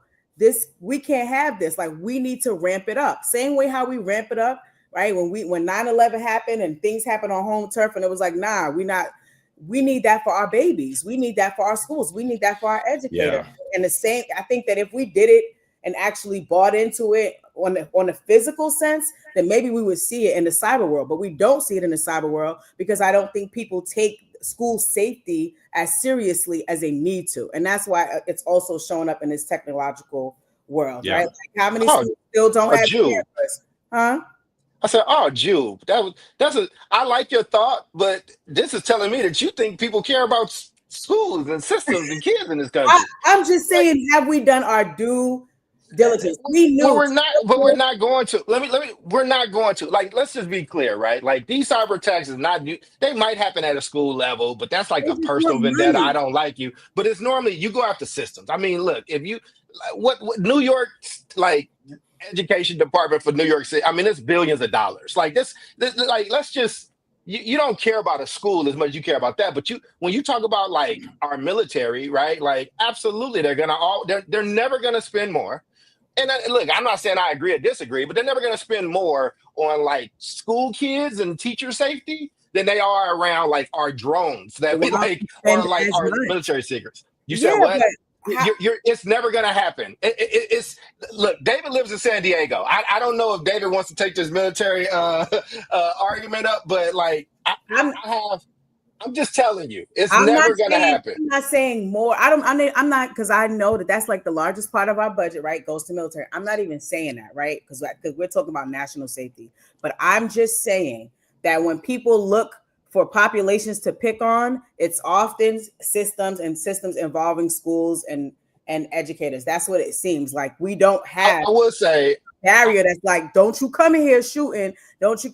we can't have this. Like, we need to ramp it up. Same way how we ramp it up, right? When 9/11 happened and things happened on home turf, and it was like, nah, we need that for our babies. We need that for our schools. We need that for our educators. Yeah. And the same, I think that if we did it and actually bought into it on a physical sense, then maybe we would see it in the cyber world. But we don't see it in the cyber world because I don't think people take school safety as seriously as they need to. And that's why it's also showing up in this technological world, right? Like how many schools still don't have cameras? Huh? I said, oh, Jude, I like your thought, but this is telling me that you think people care about schools and systems and kids in this country. I'm just saying, have we done our due diligence? We knew, we're not going to. We're not going to. Like, let's just be clear, right? Like, these cyber attacks is not new. They might happen at a school level, but that's like a personal vendetta. I don't like you, but it's normally you go after systems. I mean, look, if you what New York like education department for New York City, I mean, it's billions of dollars. Like this like, let's just. You don't care about a school as much as you care about that. But when you talk about like our military, right? Like, absolutely, they're never gonna spend more. And look, I'm not saying I agree or disagree, but they're never gonna spend more on like school kids and teacher safety than they are around like our drones that we like or like our military secrets. You said what? It's never gonna happen. It's look. David lives in San Diego. I don't know if David wants to take this military argument up, but like I'm just telling you, it's never gonna happen. I'm not saying more. I'm not, because I know that's like the largest part of our budget, right? Goes to military. I'm not even saying that, right? Because we're talking about national safety. But I'm just saying that when people look for populations to pick on, it's often systems involving schools and educators. That's what it seems like. We don't have I would say a barrier that's like, don't you come in here shooting, don't you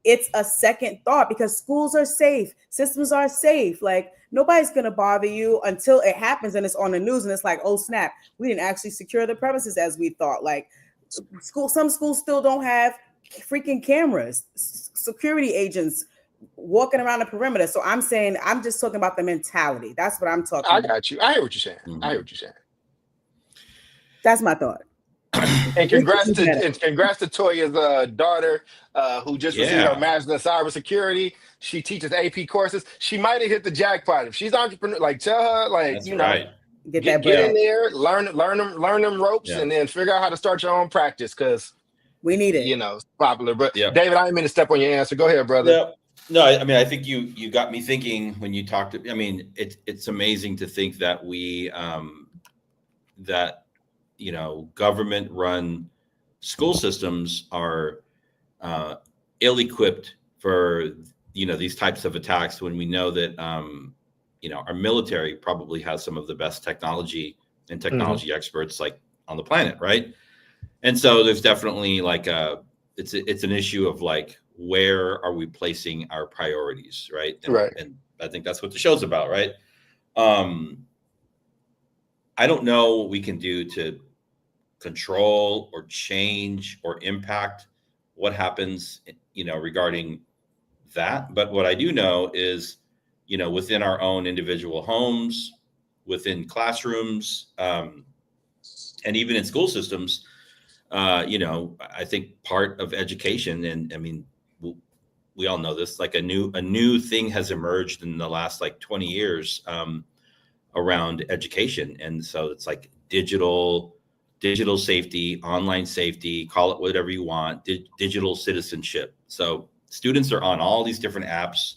it's a second thought because schools are safe, systems are safe. Like nobody's gonna bother you until it happens and it's on the news and it's like, oh snap, we didn't actually secure the premises as we thought. Like some schools still don't have freaking cameras, security agents walking around the perimeter. So I'm saying, I'm just talking about the mentality. That's what I'm talking about. I got you. I hear what you're saying. I hear what you're saying. That's my thought. And congrats to Toya's daughter, who just received her master's in cybersecurity. She teaches AP courses. She might have hit the jackpot. If she's an entrepreneur, like tell her, like That's you know, right. Get in there, learn them ropes, and then figure out how to start your own practice because we need it. You know, it's popular. But David, I didn't mean to step on your answer. Go ahead, brother. No, I mean, I think you got me thinking when you talked. I mean, it's amazing to think that we government-run school systems are ill-equipped for these types of attacks when we know that our military probably has some of the best technology and technology experts like on the planet, right? And so there's definitely like it's an issue of like, where are we placing our priorities, right? And I think that's what the show's about, right? I don't know what we can do to control or change or impact what happens, regarding that. But what I do know is, within our own individual homes, within classrooms, and even in school systems, I think part of education, and I mean, we all know this, like a new thing has emerged in the last like 20 years around education. And so it's like digital safety, online safety, call it whatever you want, digital citizenship. So students are on all these different apps.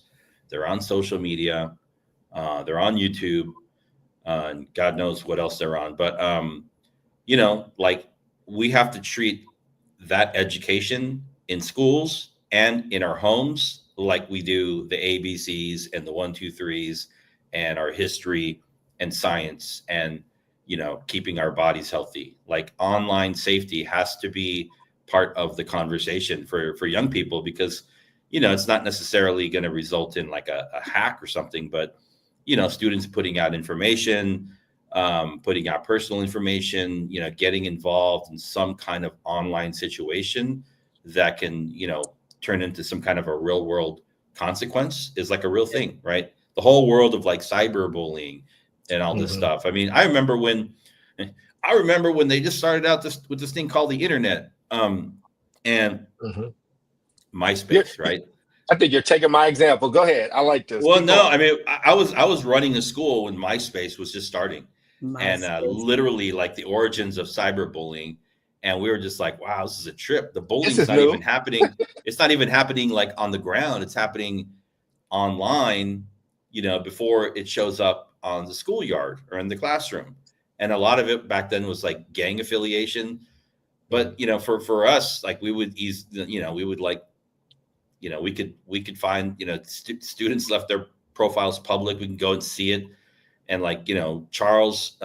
They're on social media. They're on YouTube. And God knows what else they're on. But, like we have to treat that education in schools and in our homes like we do the ABCs and the 1, 2, 3s and our history and science and, keeping our bodies healthy. Like online safety has to be part of the conversation for young people because, it's not necessarily going to result in like a hack or something, but, students putting out information, putting out personal information, getting involved in some kind of online situation that can, turn into some kind of a real world consequence is like a real thing, right? The whole world of like cyberbullying and all this stuff. I mean, I remember when they just started out with this thing called the internet, and MySpace, right? I think you're taking my example. Go ahead. I like this. Well, no, I mean, I was running a school when MySpace was just starting, and literally like the origins of cyberbullying. And we were just like, wow, this is a trip. The bullying's not even happening. It's not even happening like on the ground. It's happening online, before it shows up on the schoolyard or in the classroom. And a lot of it back then was like gang affiliation. But, for us, like we would we could find, students left their profiles public. We can go and see it. And like, Charles,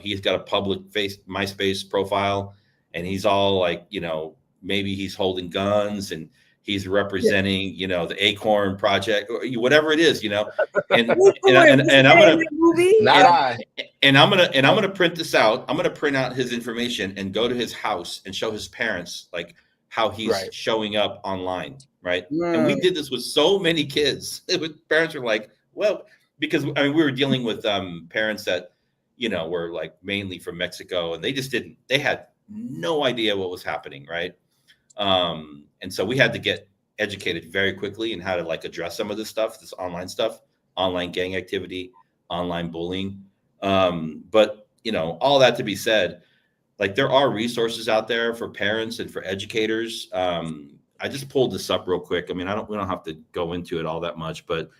he's got a public MySpace profile and he's all like, maybe he's holding guns and he's representing, the Acorn Project or whatever it is, and I'm gonna print this out. I'm gonna print out his information and go to his house and show his parents like how he's showing up online, right? And we did this with so many kids. Parents were like, well, because I mean we were dealing with parents that were like mainly from Mexico, and they had no idea what was happening, right? And so we had to get educated very quickly in how to like address some of this stuff, this online stuff, online gang activity, online bullying. But all that to be said, like there are resources out there for parents and for educators. I just pulled this up real quick. I mean, we don't have to go into it all that much, but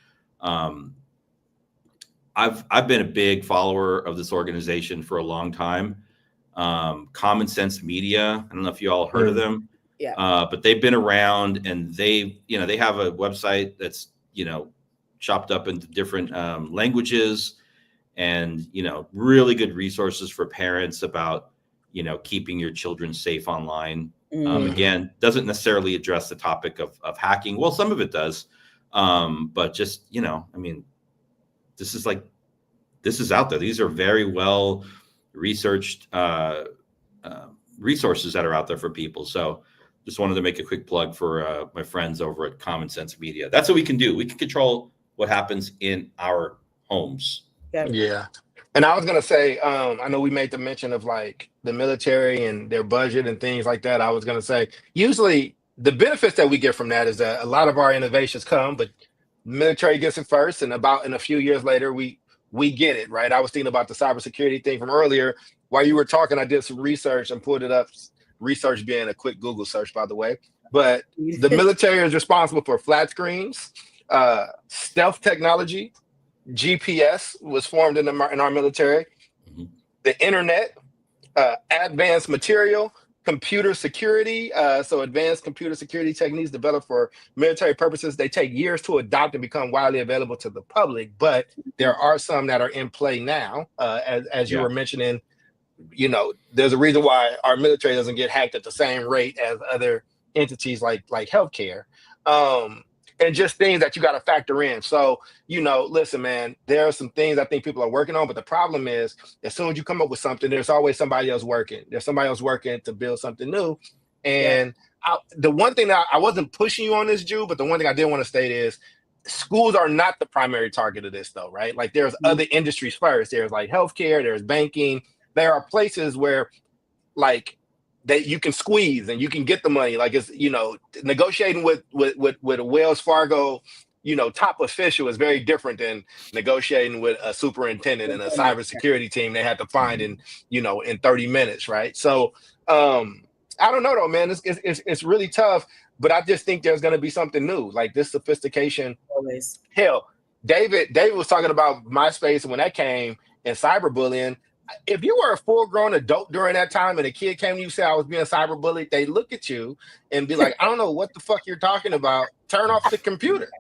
I've been a big follower of this organization for a long time. Common Sense Media. I don't know if you all heard of them. Yeah. But they've been around and they have a website that's, chopped up into different languages and, really good resources for parents about, keeping your children safe online. Again, doesn't necessarily address the topic of hacking. Well, some of it does, but just, I mean, this is out there. These are very well researched resources that are out there for people. So just wanted to make a quick plug for my friends over at Common Sense Media. That's what we can do. We can control what happens in our homes. Yeah. And I was going to say, I know we made the mention of like the military and their budget and things like that. I was going to say, usually the benefits that we get from that is that a lot of our innovations come, but military gets it first. And about in a few years later, we get it, right? I was thinking about the cybersecurity thing from earlier. While you were talking, I did some research and pulled it up. Research being a quick Google search, by the way. But the military is responsible for flat screens, stealth technology, GPS was formed in our military, the internet, advanced material, computer security. So advanced computer security techniques developed for military purposes. They take years to adopt and become widely available to the public, but there are some that are in play now. As you were mentioning, there's a reason why our military doesn't get hacked at the same rate as other entities like healthcare. And just things that you got to factor in. So, listen, man, there are some things I think people are working on, but the problem is as soon as you come up with something, there's always somebody else working. There's somebody else working to build something new. And the one thing that I wasn't pushing you on this, Jew, but the one thing I did want to state is schools are not the primary target of this though, right? Like there's other industries first. There's like healthcare, there's banking. There are places where like that you can squeeze and you can get the money. Like it's, negotiating with a Wells Fargo, top official is very different than negotiating with a superintendent and a cybersecurity team they had to find in 30 minutes. Right. So I don't know though, man, it's really tough, but I just think there's going to be something new, like this sophistication. Always. Hell, David was talking about MySpace and when that came and cyberbullying. If you were a full-grown adult during that time and a kid came to you and said I was being cyberbullied, they look at you and be like, I don't know what the fuck you're talking about. Turn off the computer.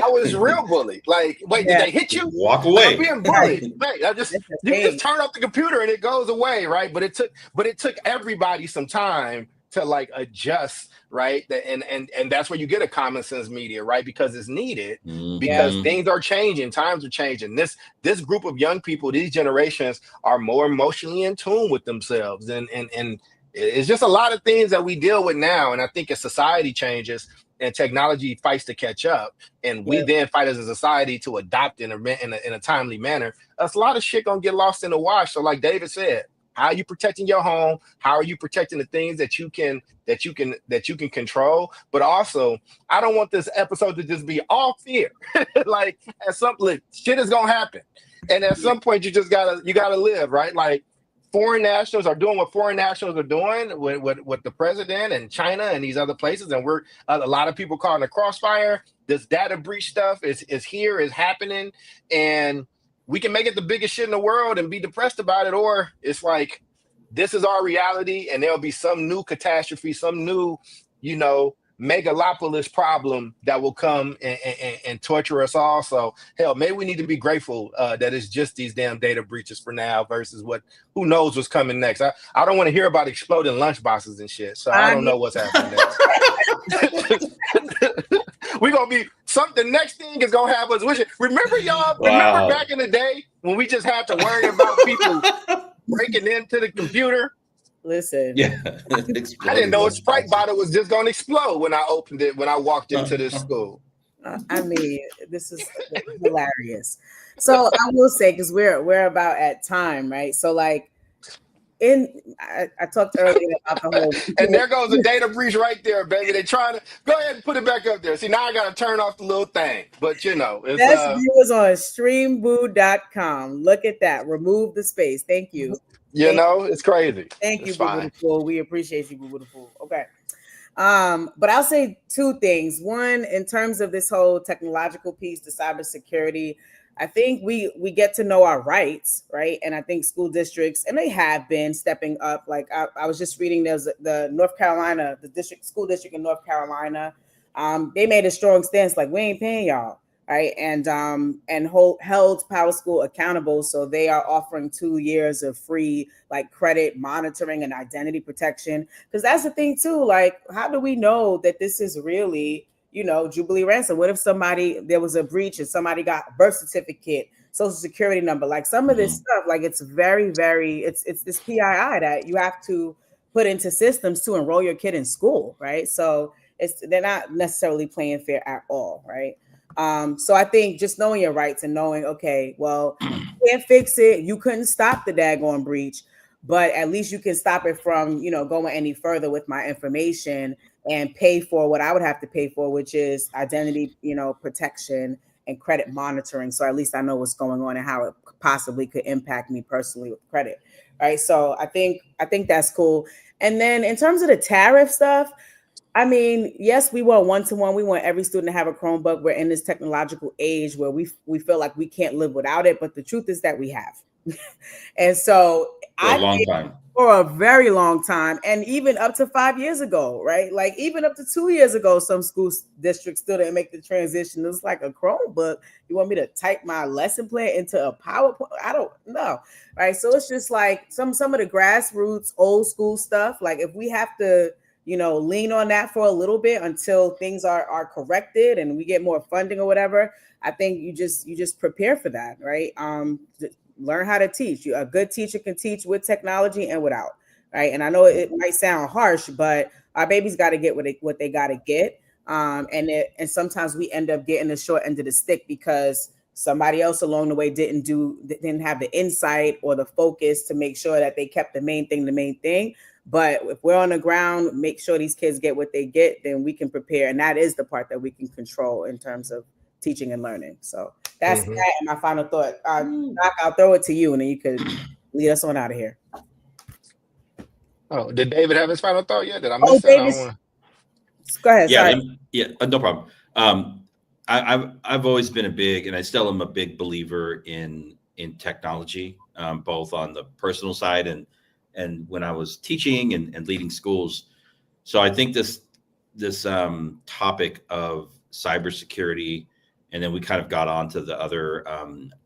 I was real bullied. Like, wait, did they hit you? Walk away. I'm being bullied. Right. You just turn off the computer and it goes away, right? But it took everybody some time to like adjust, right? And that's where you get a Common Sense Media, right? Because it's needed, because things are changing, times are changing. This group of young people, these generations are more emotionally in tune with themselves. And it's just a lot of things that we deal with now. And I think as society changes and technology fights to catch up, and we then fight as a society to adopt in a timely manner, a lot of shit gonna get lost in the wash. So like David said, how are you protecting your home? How are you protecting the things that you can control? But also, I don't want this episode to just be all fear. Like at some point, shit is gonna happen, and at some point, you gotta live, right? Like foreign nationals are doing what foreign nationals are doing with the president and China and these other places, and we're a lot of people caught in the crossfire. This data breach stuff is happening, and we can make it the biggest shit in the world and be depressed about it, or it's like, this is our reality and there'll be some new catastrophe, some new, megalopolis problem that will come and torture us all. So hell, maybe we need to be grateful that it's just these damn data breaches for now versus who knows what's coming next. I don't want to hear about exploding lunchboxes and shit. So I don't know what's happening next. We're gonna be something. Next thing is gonna have us wishing. Remember, y'all? Remember back in the day when we just had to worry about people breaking into the computer? Listen, I didn't know a Sprite bottle was just gonna explode when I opened it when I walked into this school. I mean, this is hilarious. So I will say, because we're about at time, right? So like. I talked earlier about the whole and there goes the data breach right there, baby. They're trying to go ahead and put it back up there. See, now I gotta turn off the little thing. But it's best viewers on streamboo.com. Look at that. Remove the space. Thank you. It's crazy. Thank you, Boo Boo the Fool. We appreciate you, Boo Boo the Fool. Okay. But I'll say two things. One, in terms of this whole technological piece, the cybersecurity, I think we get to know our rights, right? And I think school districts, and they have been stepping up. Like I was just reading, there's the North Carolina, school district in North Carolina. They made a strong stance, like we ain't paying y'all. right? And held PowerSchool accountable. So they are offering 2 years of free like credit monitoring and identity protection. Because that's the thing too. Like, how do we know that this is really, Jubilee ransom? What if there was a breach and somebody got a birth certificate, social security number, like some of this stuff, like it's very, very, it's this PII that you have to put into systems to enroll your kid in school, right? So they're not necessarily playing fair at all, right? So I think just knowing your rights and knowing, okay, well, you can't fix it. You couldn't stop the daggone breach, but at least you can stop it from, going any further with my information and pay for what I would have to pay for, which is identity, protection and credit monitoring. So at least I know what's going on and how it possibly could impact me personally with credit. Right. So I think that's cool. And then in terms of the tariff stuff, I mean, yes, we want one-to-one. We want every student to have a Chromebook. We're in this technological age where we feel like we can't live without it. But the truth is that we have. And so for a very long time, and even up to 5 years ago, right? Like even up to 2 years ago, some school districts still didn't make the transition. It was like a Chromebook. You want me to type my lesson plan into a PowerPoint? I don't know. Right. So it's just like some of the grassroots old school stuff. Like if we have to, lean on that for a little bit until things are corrected and we get more funding or whatever, I think you just prepare for that, right? Learn how to teach. A good teacher can teach with technology and without, right? And I know it might sound harsh, but our babies got to get what they got to get. And sometimes we end up getting the short end of the stick because somebody else along the way didn't have the insight or the focus to make sure that they kept the main thing. But if we're on the ground, make sure these kids get what they get, then we can prepare. And that is the part that we can control in terms of teaching and learning. So that's that. And my final thought. Doc, I'll throw it to you and then you could lead us on out of here. Oh, did David have his final thought yet? Did I miss that? Go ahead. No problem. I've always been and I still am a big believer in technology, both on the personal side and when I was teaching and leading schools. So I think this topic of cybersecurity, and then we kind of got onto the other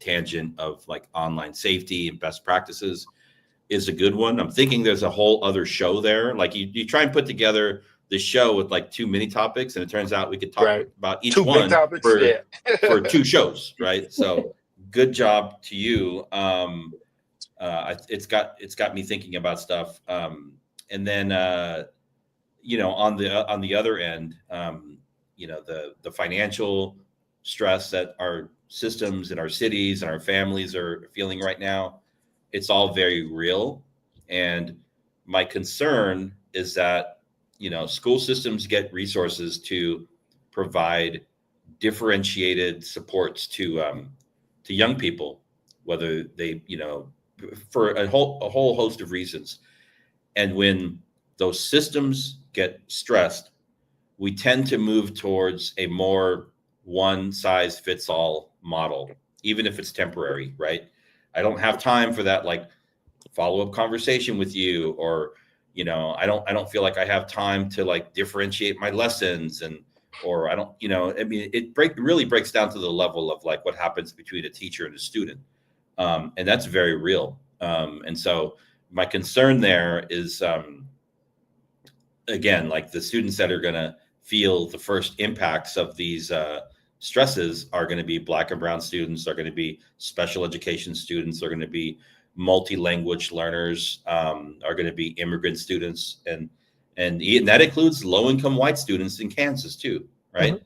tangent of like online safety and best practices, is a good one. I'm thinking there's a whole other show there. Like you try and put together the show with like too many topics, and it turns out we could talk about each one for 2 shows, right? So good job to you. It's got me thinking about stuff. And then on the other end, the financial stress that our systems and our cities and our families are feeling right now, it's all very real. And my concern is that school systems get resources to provide differentiated supports to young people, whether they for a whole host of reasons. And when those systems get stressed, we tend to move towards a more one size fits all model, even if it's temporary, right? I don't have time for that like follow-up conversation with you, or I don't feel like I have time to like differentiate my lessons, or I don't, it really breaks down to the level of like what happens between a teacher and a student. And that's very real. And so my concern there is, again, like the students that are going to feel the first impacts of these stresses are going to be Black and brown students, are going to be special education students, are going to be multi-language learners, are going to be immigrant students. And that includes low-income white students in Kansas too, right? Mm-hmm.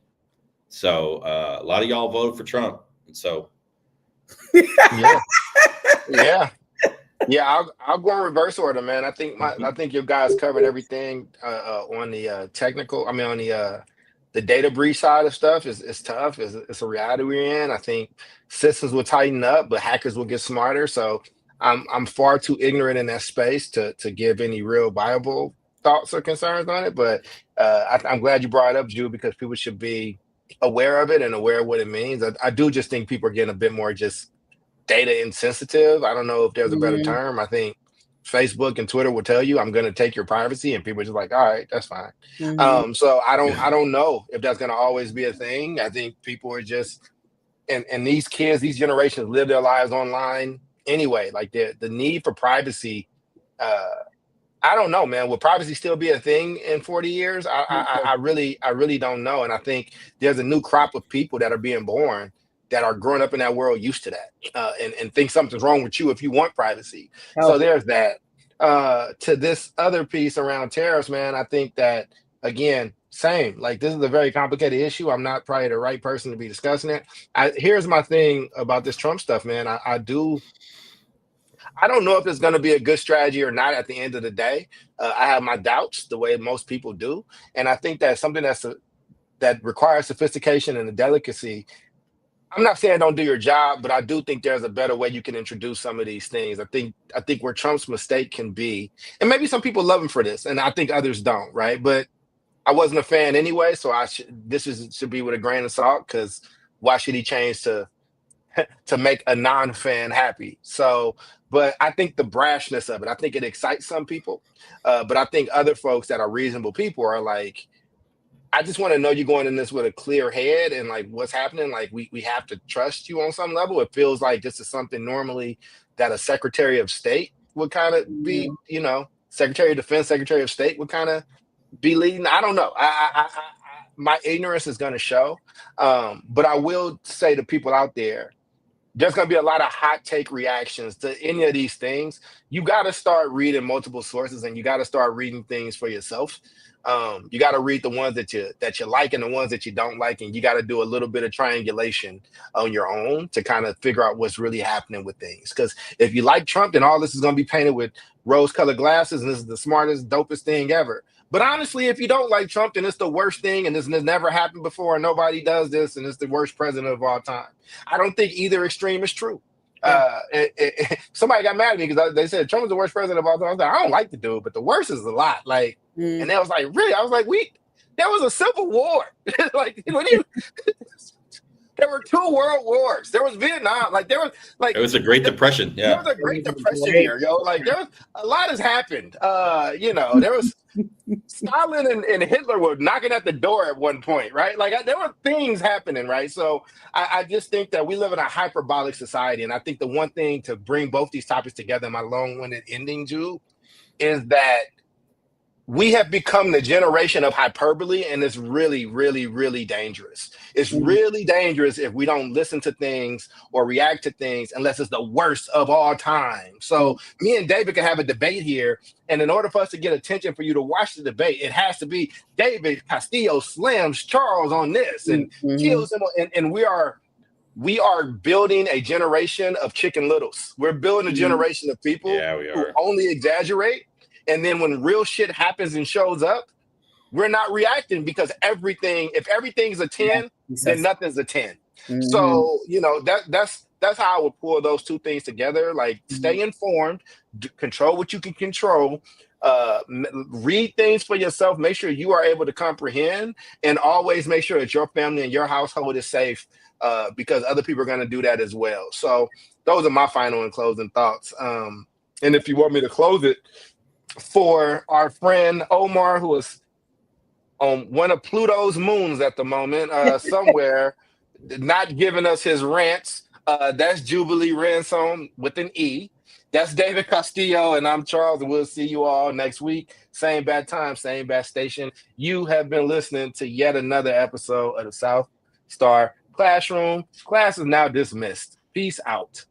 So a lot of y'all voted for Trump. And so Yeah, I'll go in reverse order, man. I think your guys covered everything on the technical. I mean, on the data breach side of stuff is tough. It's a reality we're in. I think systems will tighten up, but hackers will get smarter. So I'm far too ignorant in that space to give any real viable thoughts or concerns on it. But I'm glad you brought it up, Jude, because people should be aware of it and aware of what it means. I do just think people are getting a bit more just data insensitive. I don't know if there's a better term. I think Facebook and Twitter will tell you, I'm going to take your privacy, and people are just like, all right, that's fine. So I don't know if that's going to always be a thing. I think people are just and these kids, these generations live their lives online anyway. Like the need for privacy. I don't know, man. Will privacy still be a thing in 40 years? I really don't know. And I think there's a new crop of people that are being born that are growing up in that world used to that, and think something's wrong with you if you want privacy. So there's that. To this other piece around tariffs, man, I think that, again, same. Like, this is a very complicated issue. I'm not probably the right person to be discussing it. Here's my thing about this Trump stuff, man. I don't know if it's going to be a good strategy or not at the end of the day. I have my doubts, the way most people do. And I think that's something that requires sophistication and a delicacy. I'm not saying don't do your job, but I do think there's a better way you can introduce some of these things. I think where Trump's mistake can be, and maybe some people love him for this, and I think others don't, right? But I wasn't a fan anyway, so this should be with a grain of salt, because why should he change to make a non-fan happy? So, but I think the brashness of it, I think it excites some people, but I think other folks that are reasonable people are like, I just want to know you're going in this with a clear head and like what's happening. Like we have to trust you on some level. It feels like this is something normally that a Secretary of State would kind of be, Secretary of Defense, Secretary of State would kind of be leading. I don't know. My ignorance is going to show. But I will say to people out there, there's going to be a lot of hot take reactions to any of these things. You got to start reading multiple sources, and you got to start reading things for yourself. You got to read the ones that you like and the ones that you don't like, and you got to do a little bit of triangulation on your own to kind of figure out what's really happening with things. Because if you like Trump, then all this is going to be painted with rose-colored glasses, and this is the smartest, dopest thing ever. But honestly, if you don't like Trump, then it's the worst thing, and this has never happened before, and nobody does this, and it's the worst president of all time. I don't think either extreme is true. Somebody got mad at me because they said Trump is the worst president of all time. I was like, I don't like the dude, but the worst is a lot. Like, and they was like, really? I was like, there was a civil war. Like, there were 2 world wars. There was Vietnam. Like, there was like, it was a Great Depression. Yeah, there was a Great Depression here, yo. Like, there was a lot has happened. There was Stalin and Hitler were knocking at the door at one point, right? Like, there were things happening, right? So I just think that we live in a hyperbolic society, and I think the one thing to bring both these topics together in my long-winded ending, Jude, is that we have become the generation of hyperbole, and it's really, really, really dangerous. It's really dangerous if we don't listen to things or react to things unless it's the worst of all time. So me and David can have a debate here, and in order for us to get attention for you to watch the debate, it has to be David Castillo slams Charles on this and kills him, and we are building a generation of Chicken Littles. We're building a generation of people who only exaggerate. And then when real shit happens and shows up, we're not reacting because if everything's a 10, then nothing's a 10. So, that's how I would pull those two things together. Like, stay informed, control what you can control, read things for yourself, make sure you are able to comprehend, and always make sure that your family and your household is safe, because other people are going to do that as well. So those are my final and closing thoughts. And if you want me to close it, for our friend Omar, who is on one of Pluto's moons at the moment, somewhere, not giving us his rants. That's Jubilee Ransom with an E. That's David Castillo, and I'm Charles, and we'll see you all next week. Same bad time, same bad station. You have been listening to yet another episode of the South Star Classroom. Class is now dismissed. Peace out.